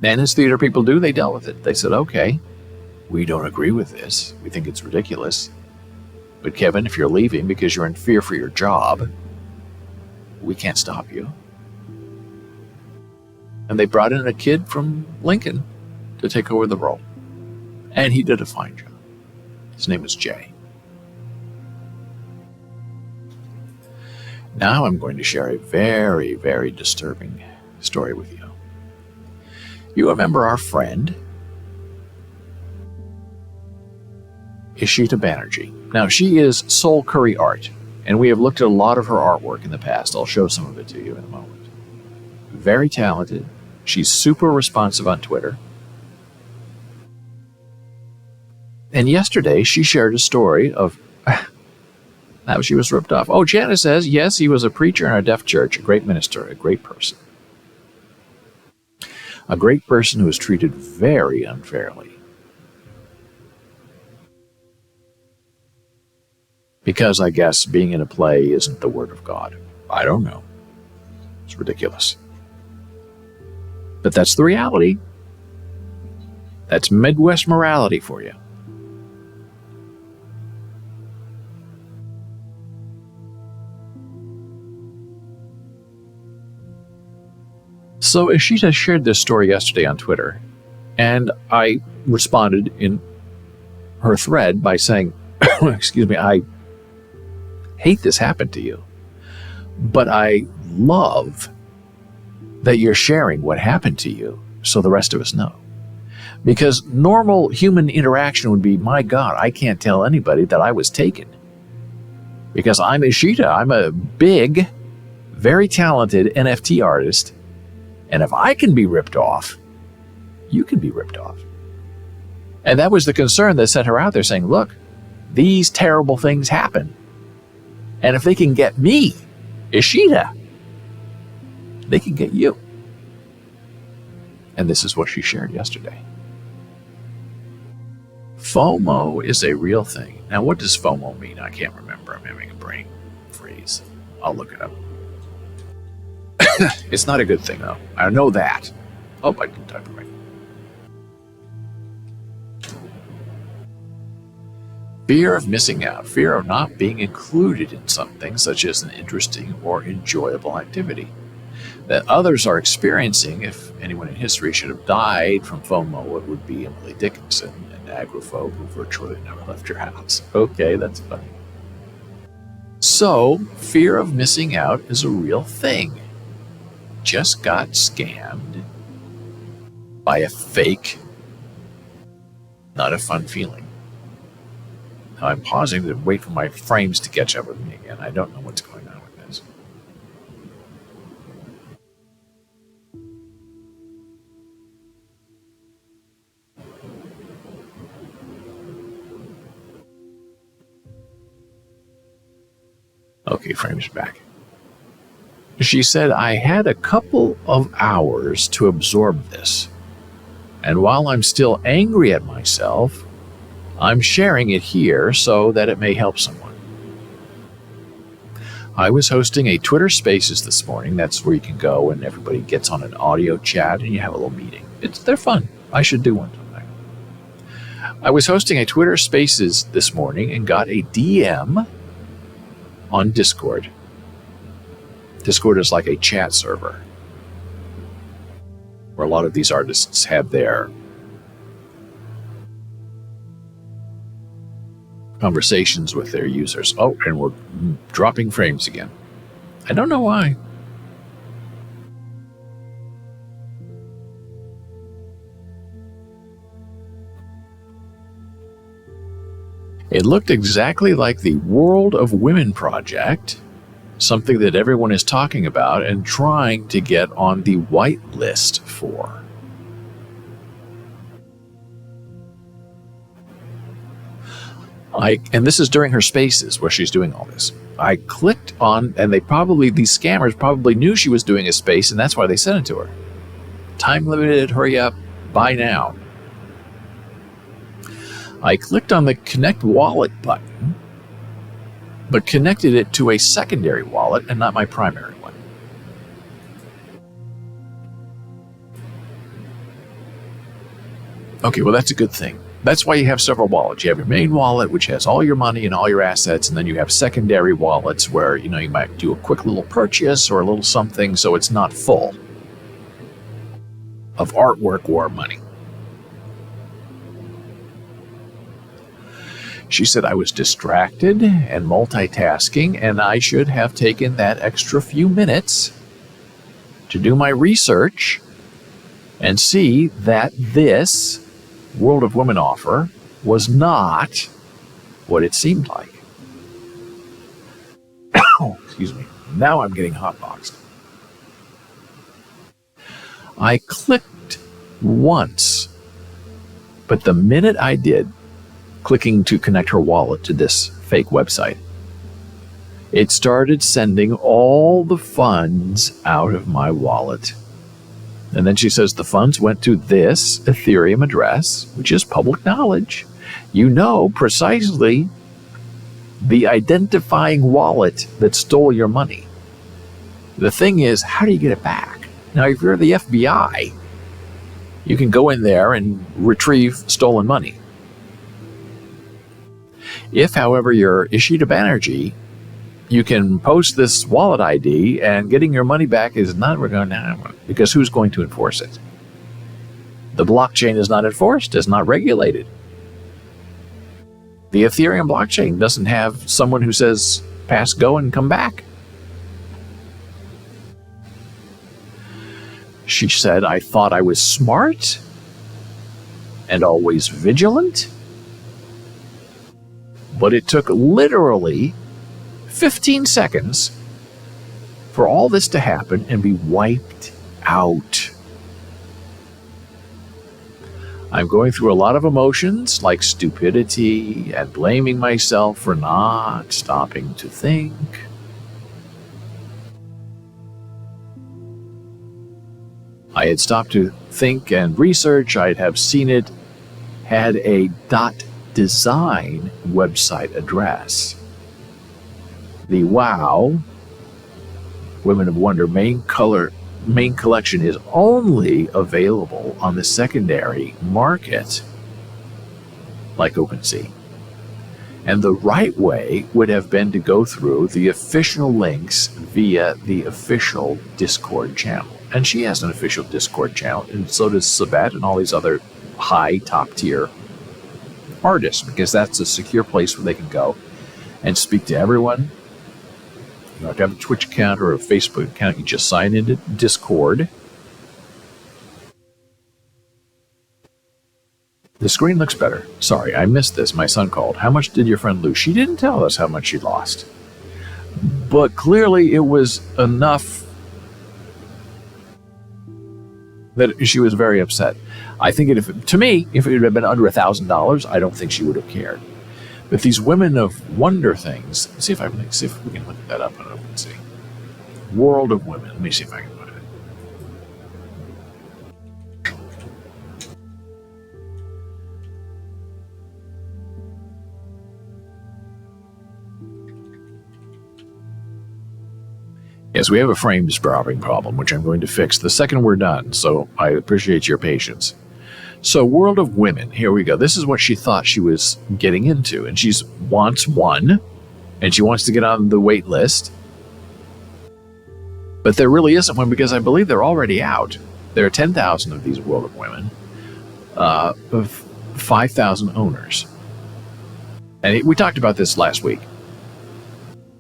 And as theater people do, they dealt with it. They said, okay, we don't agree with this. We think it's ridiculous. But Kevin, if you're leaving because you're in fear for your job, we can't stop you. And they brought in a kid from Lincoln to take over the role. And he did a fine job. His name was Jay. Now I'm going to share a very, very disturbing story with you. You remember our friend, Ishita Banerjee. Now, she is Soul Curry Art, and we have looked at a lot of her artwork in the past. I'll show some of it to you in a moment. Very talented. She's super responsive on Twitter. And yesterday, she shared a story of how she was ripped off. Oh, Janice says, yes, he was a preacher in our deaf church, a great minister, a great person. A great person who was treated very unfairly. Because I guess being in a play isn't the word of God. I don't know. It's ridiculous. But that's the reality. That's Midwest morality for you. So Ishita shared this story yesterday on Twitter, and I responded in her thread by saying, excuse me, I hate this happened to you, but I love that you're sharing what happened to you so the rest of us know. Because normal human interaction would be, my God, I can't tell anybody that I was taken. Because I'm Ishita. I'm a big, very talented NFT artist. And if I can be ripped off, you can be ripped off. And that was the concern that sent her out there saying, look, these terrible things happen. And if they can get me, Ishita, they can get you. And this is what she shared yesterday. FOMO is a real thing. Now, what does FOMO mean? I can't remember. I'm having a brain freeze. I'll look it up. It's not a good thing, though. I know that. Oh, I didn't type it right. Fear of missing out. Fear of not being included in something such as an interesting or enjoyable activity that others are experiencing. If anyone in history should have died from FOMO, it would be Emily Dickinson, an agoraphobe who virtually never left her house. Okay, that's funny. So, fear of missing out is a real thing. Just got scammed by a fake, not a fun feeling. Now I'm pausing to wait for my frames to catch up with me again. I don't know what's going on with this. Okay, frames back. She said, I had a couple of hours to absorb this. And while I'm still angry at myself, I'm sharing it here so that it may help someone. I was hosting a Twitter Spaces this morning. That's where you can go and everybody gets on an audio chat and you have a little meeting. They're fun. I should do one sometime. I was hosting a Twitter Spaces this morning and got a DM on Discord. Discord is like a chat server where a lot of these artists have their conversations with their users. Oh, and we're dropping frames again. I don't know why. It looked exactly like the World of Women project, something that everyone is talking about and trying to get on the white list for. And this is during her spaces where she's doing all this. I clicked on, and these scammers probably knew she was doing a space, and that's why they sent it to her. Time limited, hurry up, buy now. I clicked on the Connect Wallet button, but connected it to a secondary wallet and not my primary one. Okay, well, that's a good thing. That's why you have several wallets. You have your main wallet, which has all your money and all your assets, and then you have secondary wallets where, you might do a quick little purchase or a little something so it's not full of artwork or money. She said I was distracted and multitasking, and I should have taken that extra few minutes to do my research and see that this World of Women offer was not what it seemed like. Excuse me. Now I'm getting hotboxed. I clicked once, but the minute I did, clicking to connect her wallet to this fake website, it started sending all the funds out of my wallet. And then she says the funds went to this Ethereum address, which is public knowledge. You know precisely the identifying wallet that stole your money. The thing is, how do you get it back? Now, if you're the FBI, you can go in there and retrieve stolen money. If, however, you're Ishita Banerjee, you can post this wallet ID, and getting your money back is not going to happen, because who's going to enforce it? The blockchain is not enforced, it's not regulated. The Ethereum blockchain doesn't have someone who says, pass go and come back. She said I thought I was smart and always vigilant. But it took literally 15 seconds for all this to happen and be wiped out. I'm going through a lot of emotions like stupidity and blaming myself for not stopping to think. I had stopped to think and research. I'd have seen it had a .design website address. The WOW, Women of Wonder main collection is only available on the secondary market, like OpenSea. And the right way would have been to go through the official links via the official Discord channel. And she has an official Discord channel, and so does Sabat and all these other high, top-tier artists, because that's a secure place where they can go and speak to everyone. You don't have to have a Twitch account or a Facebook account. You just sign into Discord. The screen looks better. Sorry, I missed this. My son called. How much did your friend lose? She didn't tell us how much she lost. But clearly it was enough that she was very upset. I think to me, if it had been under $1,000, I don't think she would have cared. But these Women of Wonder things, see if we can look that up on OpenSea. World of Women. Let me see if I can put it. Yes, we have a frame dropping problem, which I'm going to fix the second we're done, so I appreciate your patience. So, World of Women, here we go. This is what she thought she was getting into, and she wants one, and she wants to get on the wait list. But there really isn't one, because I believe they're already out. There are 10,000 of these World of Women, of 5,000 owners. And we talked about this last week.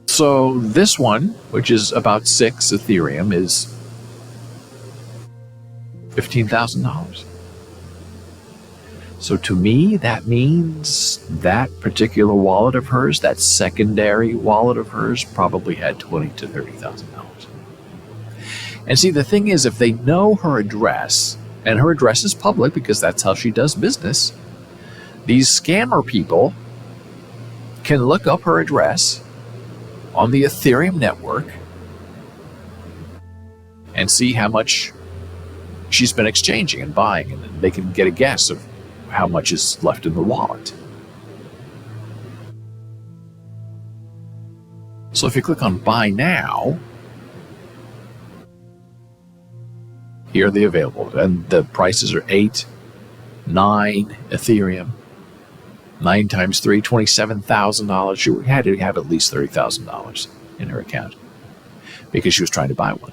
So this one, which is about 6 Ethereum, is $15,000. So to me, that means that particular wallet of hers, that secondary wallet of hers, probably had $20,000 to $30,000. And see, the thing is, if they know her address, and her address is public because that's how she does business, these scammer people can look up her address on the Ethereum network and see how much she's been exchanging and buying, and they can get a guess of how much is left in the wallet. So if you click on Buy Now, here are the available, and the prices are 8, 9 Ethereum. 9 times 3, $27,000. She had to have at least $30,000 in her account because she was trying to buy one.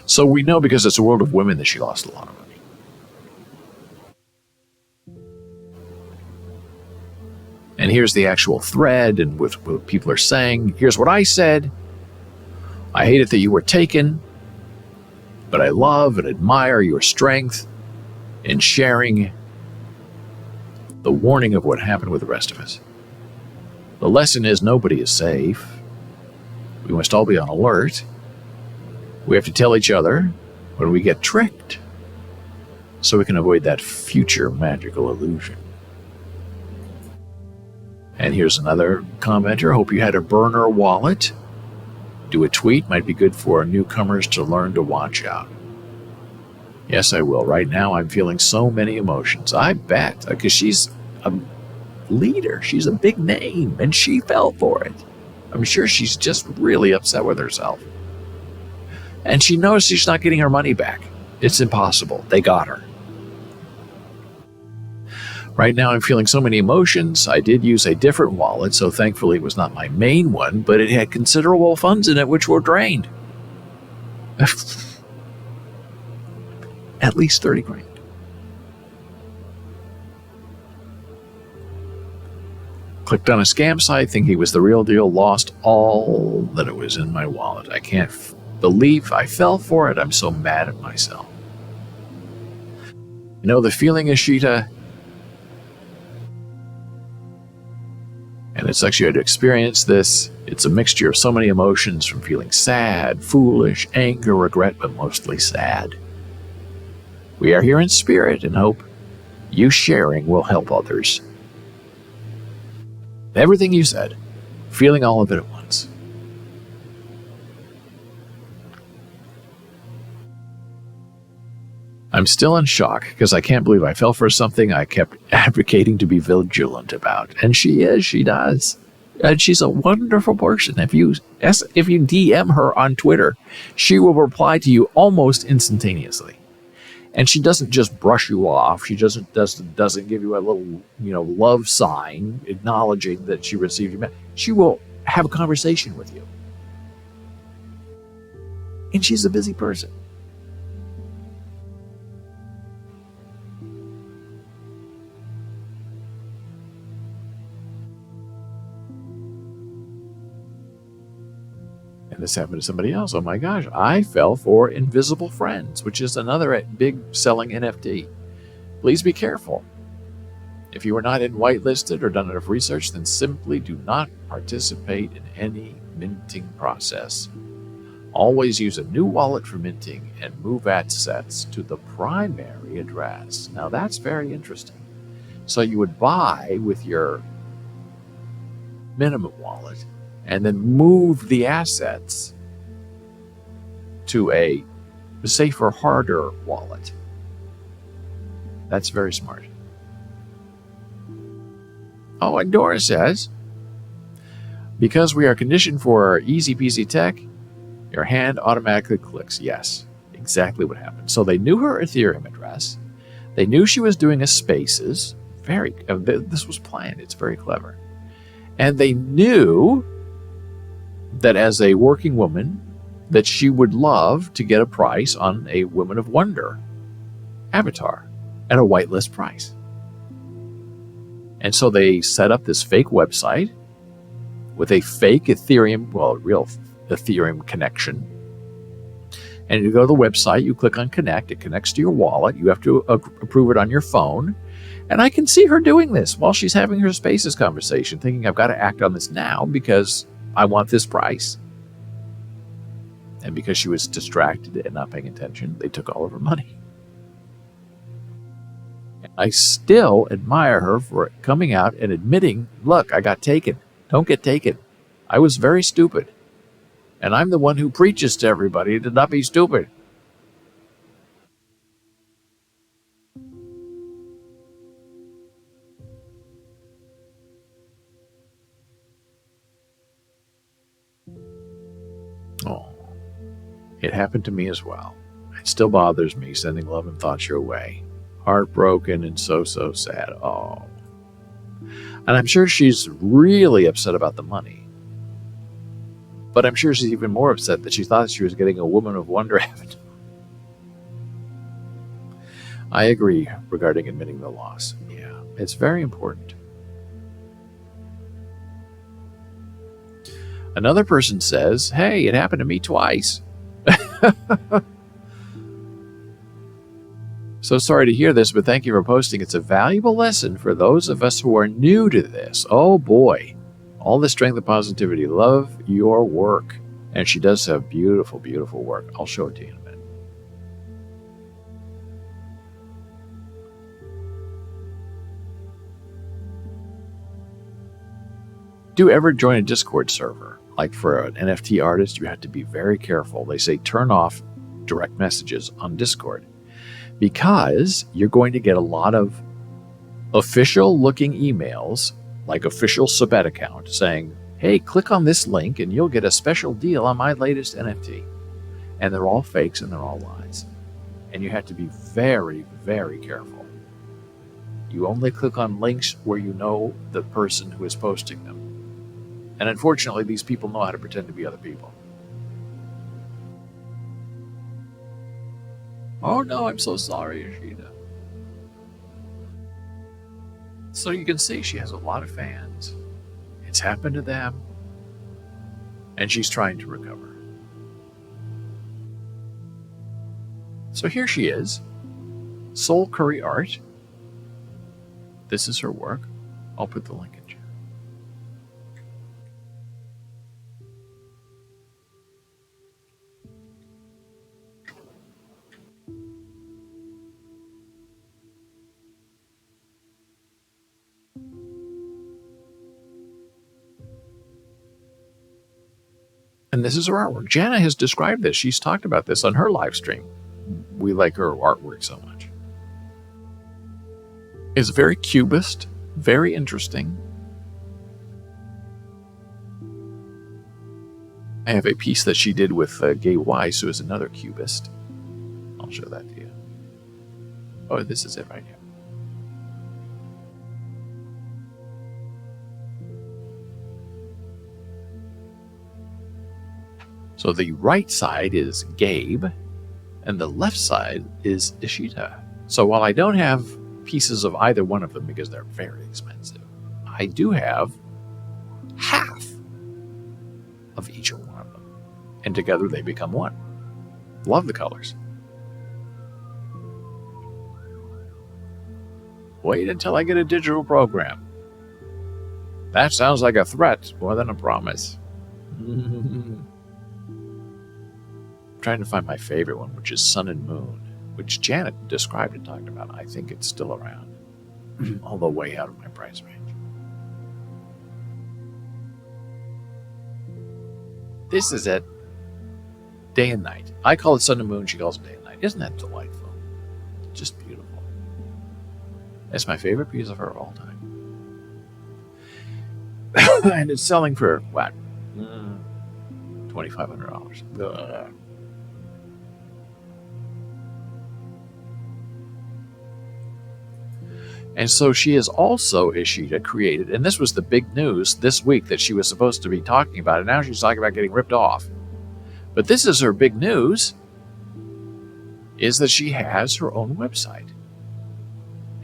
So we know, because it's a World of Women, that she lost a lot of money. And here's the actual thread and what people are saying. Here's what I said. I hate it that you were taken, but I love and admire your strength in sharing the warning of what happened with the rest of us. The lesson is nobody is safe. We must all be on alert. We have to tell each other when we get tricked so we can avoid that future magical illusion. And here's another commenter. Hope you had a burner wallet. Do a tweet. Might be good for newcomers to learn to watch out. Yes, I will. Right now, I'm feeling so many emotions. I bet, because she's a leader. She's a big name, and she fell for it. I'm sure she's just really upset with herself. And she knows she's not getting her money back. It's impossible. They got her. Right now, I'm feeling so many emotions. I did use a different wallet, so thankfully it was not my main one, but it had considerable funds in it which were drained. At least 30 grand. Clicked on a scam site thinking it was the real deal, lost all that it was in my wallet. I can't believe I fell for it. I'm so mad at myself. You know the feeling, Ashita? And it's actually to experience this. It's a mixture of so many emotions, from feeling sad, foolish, anger, regret, but mostly sad. We are here in spirit and hope you sharing will help others. Everything you said, feeling all of it at once. I'm still in shock because I can't believe I fell for something I kept advocating to be vigilant about. And she does. And she's a wonderful person. If you DM her on Twitter, she will reply to you almost instantaneously. And she doesn't just brush you off. She doesn't give you a little, love sign acknowledging that she received your message. She will have a conversation with you. And she's a busy person. And this happened to somebody else. Oh my gosh, I fell for Invisible Friends, which is another big selling NFT. Please be careful. If you are not in whitelisted or done enough research, then simply do not participate in any minting process. Always use a new wallet for minting and move assets to the primary address. Now that's very interesting. So you would buy with your minimum wallet and then move the assets to a safer, harder wallet. That's very smart. Oh, and Dora says, because we are conditioned for easy peasy tech, your hand automatically clicks. Yes, exactly what happened. So they knew her Ethereum address. They knew she was doing a spaces. This was planned. It's very clever. And they knew that as a working woman, that she would love to get a price on a Woman of Wonder avatar at a whitelist price. And so they set up this fake website with a fake Ethereum, a real Ethereum connection. And you go to the website, you click on connect, it connects to your wallet, you have to approve it on your phone. And I can see her doing this while she's having her spaces conversation, thinking I've got to act on this now because I want this price. And because she was distracted and not paying attention, they took all of her money. I still admire her for coming out and admitting, look, I got taken. Don't get taken. I was very stupid. And I'm the one who preaches to everybody to not be stupid. Oh, it happened to me as well. It still bothers me, sending love and thoughts your way. Heartbroken and so sad. Oh. And I'm sure she's really upset about the money. But I'm sure she's even more upset that she thought she was getting a Woman of Wonder avatar. I agree regarding admitting the loss. Yeah, it's very important. Another person says, hey, it happened to me twice. So sorry to hear this, but thank you for posting. It's a valuable lesson for those of us who are new to this. Oh boy, all the strength and positivity. Love your work. And she does have beautiful, beautiful work. I'll show it to you in a minute. Do ever join a Discord server? Like for an NFT artist, you have to be very careful. They say turn off direct messages on Discord because you're going to get a lot of official looking emails, like official Subet account saying, hey, click on this link and you'll get a special deal on my latest NFT. And they're all fakes and they're all lies. And you have to be very, very careful. You only click on links where you know the person who is posting them. And unfortunately, these people know how to pretend to be other people. Oh no, I'm so sorry, Ashita. So you can see she has a lot of fans. It's happened to them, and she's trying to recover. So here she is, Soul Curry Art. This is her work. I'll put the link in chat. And this is her artwork. Jana has described this. She's talked about this on her live stream. We like her artwork so much. It's very cubist, very interesting. I have a piece that she did with Gay Weiss, who is another cubist. I'll show that to you. Oh, this is it right here. So the right side is Gabe, and the left side is Ishita. So while I don't have pieces of either one of them because they're very expensive, I do have half of each one of them. And together they become one. Love the colors. Wait until I get a digital program. That sounds like a threat more than a promise. Trying to find my favorite one, which is Sun and Moon, which Janet described and talked about. I think it's still around, although way out of my price range. This is it. Day and night. I call it Sun and Moon. She calls it day and night. Isn't that delightful? Just beautiful. It's my favorite piece of her of all time. And it's selling for, what? $2,500. And so she is also, Ishita, created, and this was the big news this week that she was supposed to be talking about, and now she's talking about getting ripped off. But this is her big news, is that she has her own website.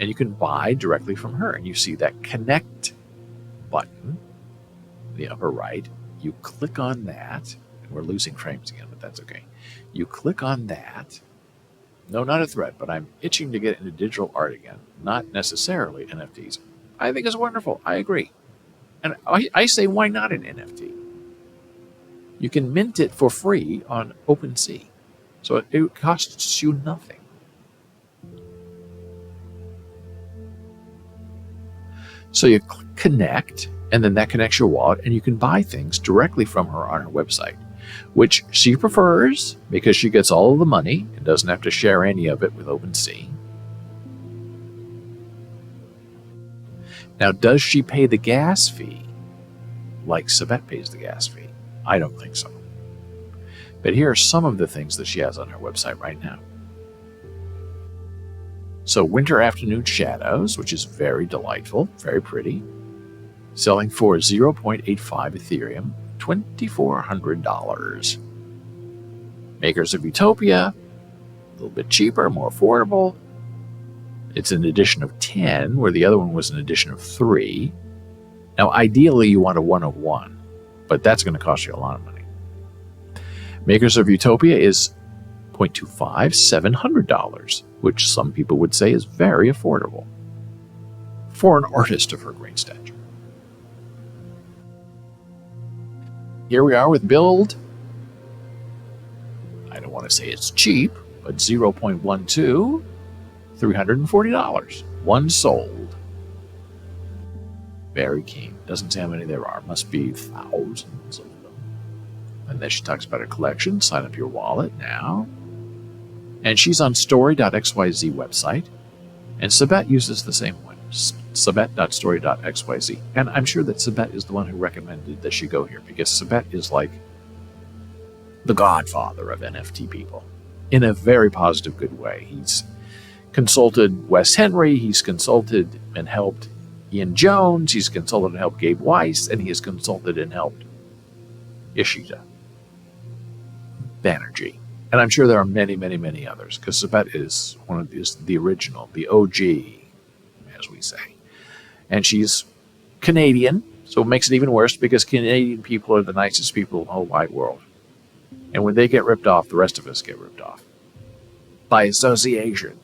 And you can buy directly from her, and you see that connect button in the upper right. You click on that, and we're losing frames again, but that's okay. You click on that. No, not a threat, but I'm itching to get into digital art again, not necessarily NFTs. I think it's wonderful. I agree. And I say, why not an NFT? You can mint it for free on OpenSea. So it costs you nothing. So you connect, and then that connects your wallet, and you can buy things directly from her on her website, which she prefers because she gets all of the money and doesn't have to share any of it with OpenSea. Now, does she pay the gas fee like Sabette pays the gas fee? I don't think so. But here are some of the things that she has on her website right now. So Winter Afternoon Shadows, which is very delightful, very pretty, selling for 0.85 Ethereum, $2,400. Makers of Utopia, a little bit cheaper, more affordable. It's an edition of 10, where the other one was an edition of 3. Now, ideally, you want a 1 of 1, but that's going to cost you a lot of money. Makers of Utopia is 0.25, $700, which some people would say is very affordable for an artist of her great stature. Here we are with Build. I don't want to say it's cheap, but 0.12, $340. One sold. Very keen. Doesn't say how many there are. Must be thousands of them. And then she talks about her collection. Sign up your wallet now. And she's on story.xyz website. And Sabette uses the same one. Sabette.story.xyz. And I'm sure that Sabette is the one who recommended that she go here, because Sabette is like the godfather of NFT people in a very positive, good way. He's consulted Wes Henry, he's consulted and helped Ian Jones, he's consulted and helped Gabe Weiss, and he has consulted and helped Ishita Banerjee. And I'm sure there are many, many, many others, because Sabette is the original, the OG, as we say. And she's Canadian, So it makes it even worse because Canadian people are the nicest people in the whole wide world. And when they get ripped off, the rest of us get ripped off. By association.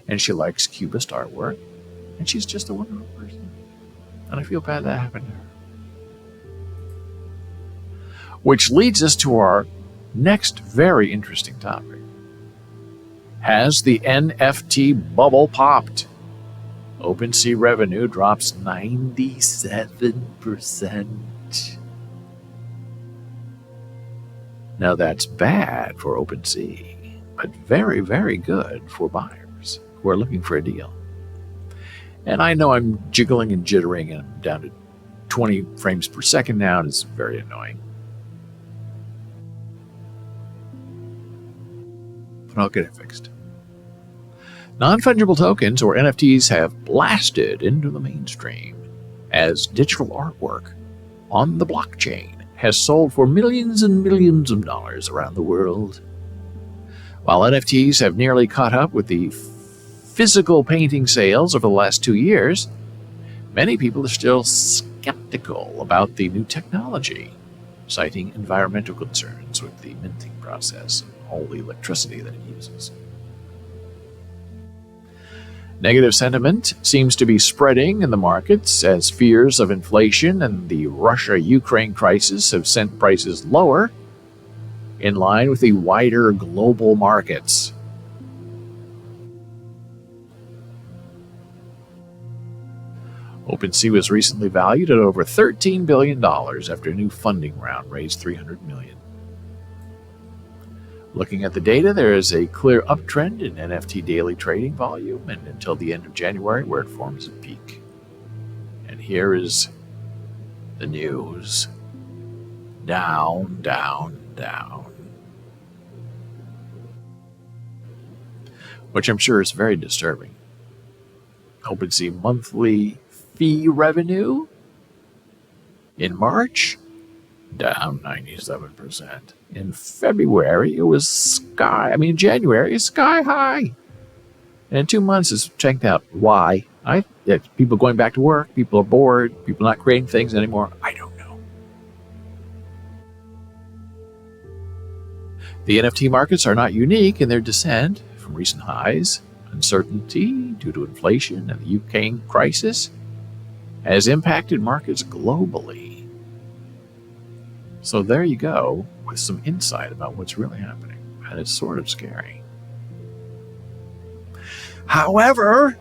And she likes Cubist artwork. And she's just a wonderful person. And I feel bad that happened to her. Which leads us to our next very interesting topic. Has the NFT bubble popped? OpenSea revenue drops 97%. Now that's bad for OpenSea, but very, very good for buyers who are looking for a deal. And I know I'm jiggling and jittering and I'm down to 20 frames per second now, and it's very annoying. But I'll get it fixed. Non-fungible tokens, or NFTs, have blasted into the mainstream as digital artwork on the blockchain has sold for millions and millions of dollars around the world. While NFTs have nearly caught up with the physical painting sales over the last 2 years, many people are still skeptical about the new technology, citing environmental concerns with the minting process and all the electricity that it uses. Negative sentiment seems to be spreading in the markets as fears of inflation and the Russia-Ukraine crisis have sent prices lower, in line with the wider global markets. OpenSea was recently valued at over $13 billion after a new funding round raised $300 million. Looking at the data, there is a clear uptrend in NFT daily trading volume and until the end of January, where it forms a peak. And here is the news. Down, down, down. Which I'm sure is very disturbing. OpenSea monthly fee revenue in March, down 97%. In February, it was January, it's sky high. And in 2 months, it's checked out. Why? People going back to work, people are bored, people not creating things anymore. I don't know. The NFT markets are not unique in their descent from recent highs. Uncertainty due to inflation and the Ukraine crisis has impacted markets globally. So there you go, with some insight about what's really happening. And it's sort of scary. However,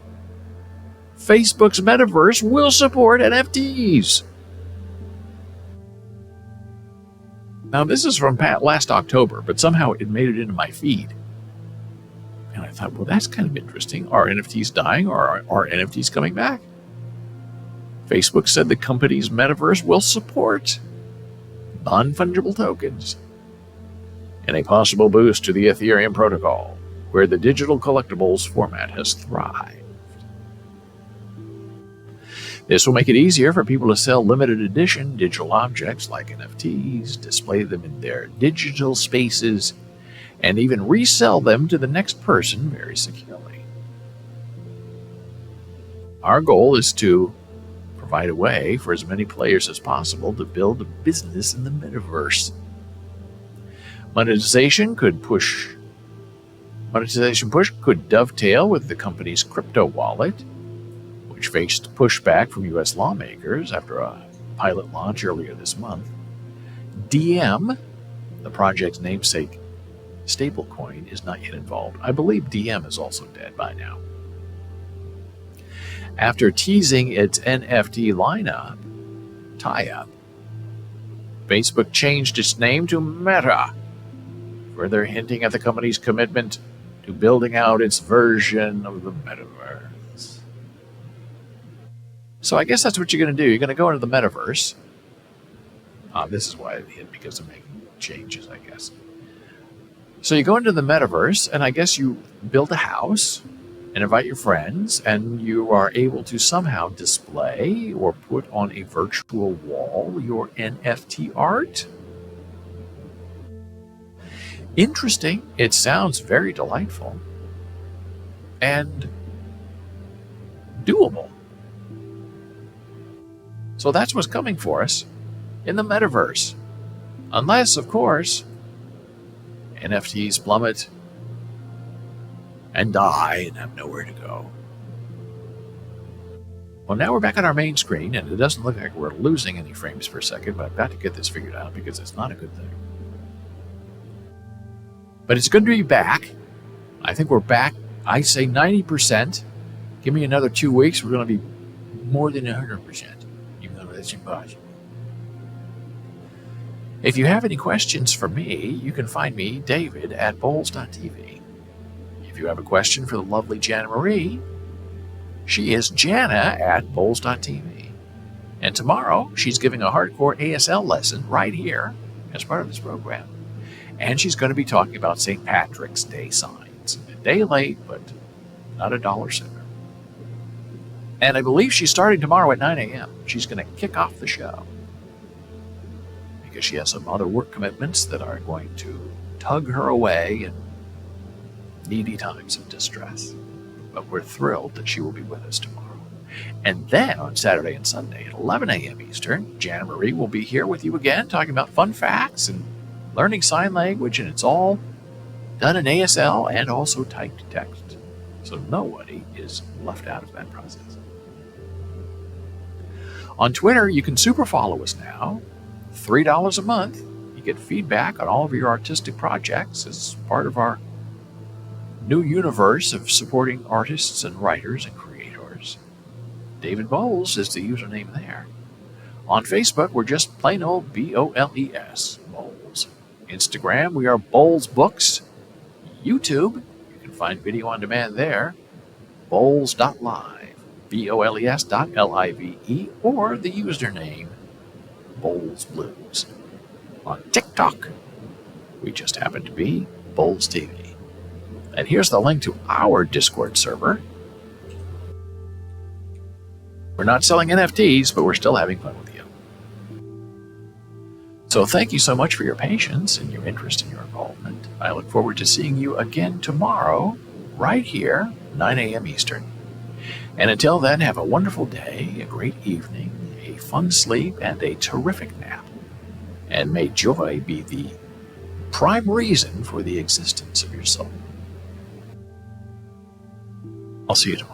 Facebook's metaverse will support NFTs. Now, this is from last October, but somehow it made it into my feed. And I thought, well, that's kind of interesting. Are NFTs dying, or are NFTs coming back? Facebook said the company's metaverse will support non-fungible tokens and a possible boost to the Ethereum protocol, where the digital collectibles format has thrived. This will make it easier for people to sell limited edition digital objects like NFTs, display them in their digital spaces, and even resell them to the next person very securely. Our goal is to provide a way for as many players as possible to build a business in the metaverse. Monetization push could dovetail with the company's crypto wallet, which faced pushback from U.S. lawmakers after a pilot launch earlier this month. DM, the project's namesake stablecoin, is not yet involved. I believe DM is also dead by now. After teasing its NFT lineup tie-up, Facebook changed its name to Meta, further hinting at the company's commitment to building out its version of the metaverse. So I guess that's what you're going to do. You're going to go into the metaverse. This is why it hit, because they're making changes, I guess. So you go into the metaverse, and I guess you build a house and invite your friends, and you are able to somehow display or put on a virtual wall your NFT art. Interesting. It sounds very delightful and doable. So that's what's coming for us in the metaverse. Unless, of course, NFTs plummet and die and have nowhere to go. Well, now we're back on our main screen, and it doesn't look like we're losing any frames per second, but I've got to get this figured out because it's not a good thing. But it's good to be back. I think we're back, I say 90%. Give me another 2 weeks, we're going to be more than 100%, even though that's impossible. If you have any questions for me, you can find me, David, at Boles.tv. If you have a question for the lovely Jana Marie, she is Jana at Boles.tv. And tomorrow, she's giving a hardcore ASL lesson right here as part of this program. And she's going to be talking about St. Patrick's Day signs. A day late, but not a dollar sooner. And I believe she's starting tomorrow at 9 a.m. She's going to kick off the show, because she has some other work commitments that are going to tug her away in needy times of distress. But we're thrilled that she will be with us tomorrow. And then on Saturday and Sunday at 11 a.m. Eastern, Jana Marie will be here with you again talking about fun facts and learning sign language, and it's all done in ASL and also typed text. So nobody is left out of that process. On Twitter, you can super follow us now. $3 a month. You get feedback on all of your artistic projects as part of our new universe of supporting artists and writers and creators. David Boles is the username there. On Facebook, we're just plain old B-O-L-E-S, Boles. Instagram, we are Boles Books. YouTube, you can find video on demand there, boles.live, BOLES.LIVE, or the username Boles Blues. On TikTok, we just happen to be Boles TV. And here's the link to our Discord server. We're not selling NFTs, but we're still having fun with you. So thank you so much for your patience and your interest and your involvement. I look forward to seeing you again tomorrow, right here, 9 a.m. Eastern. And until then, have a wonderful day, a great evening, a fun sleep, and a terrific nap. And may joy be the prime reason for the existence of your soul. I'll see you tomorrow.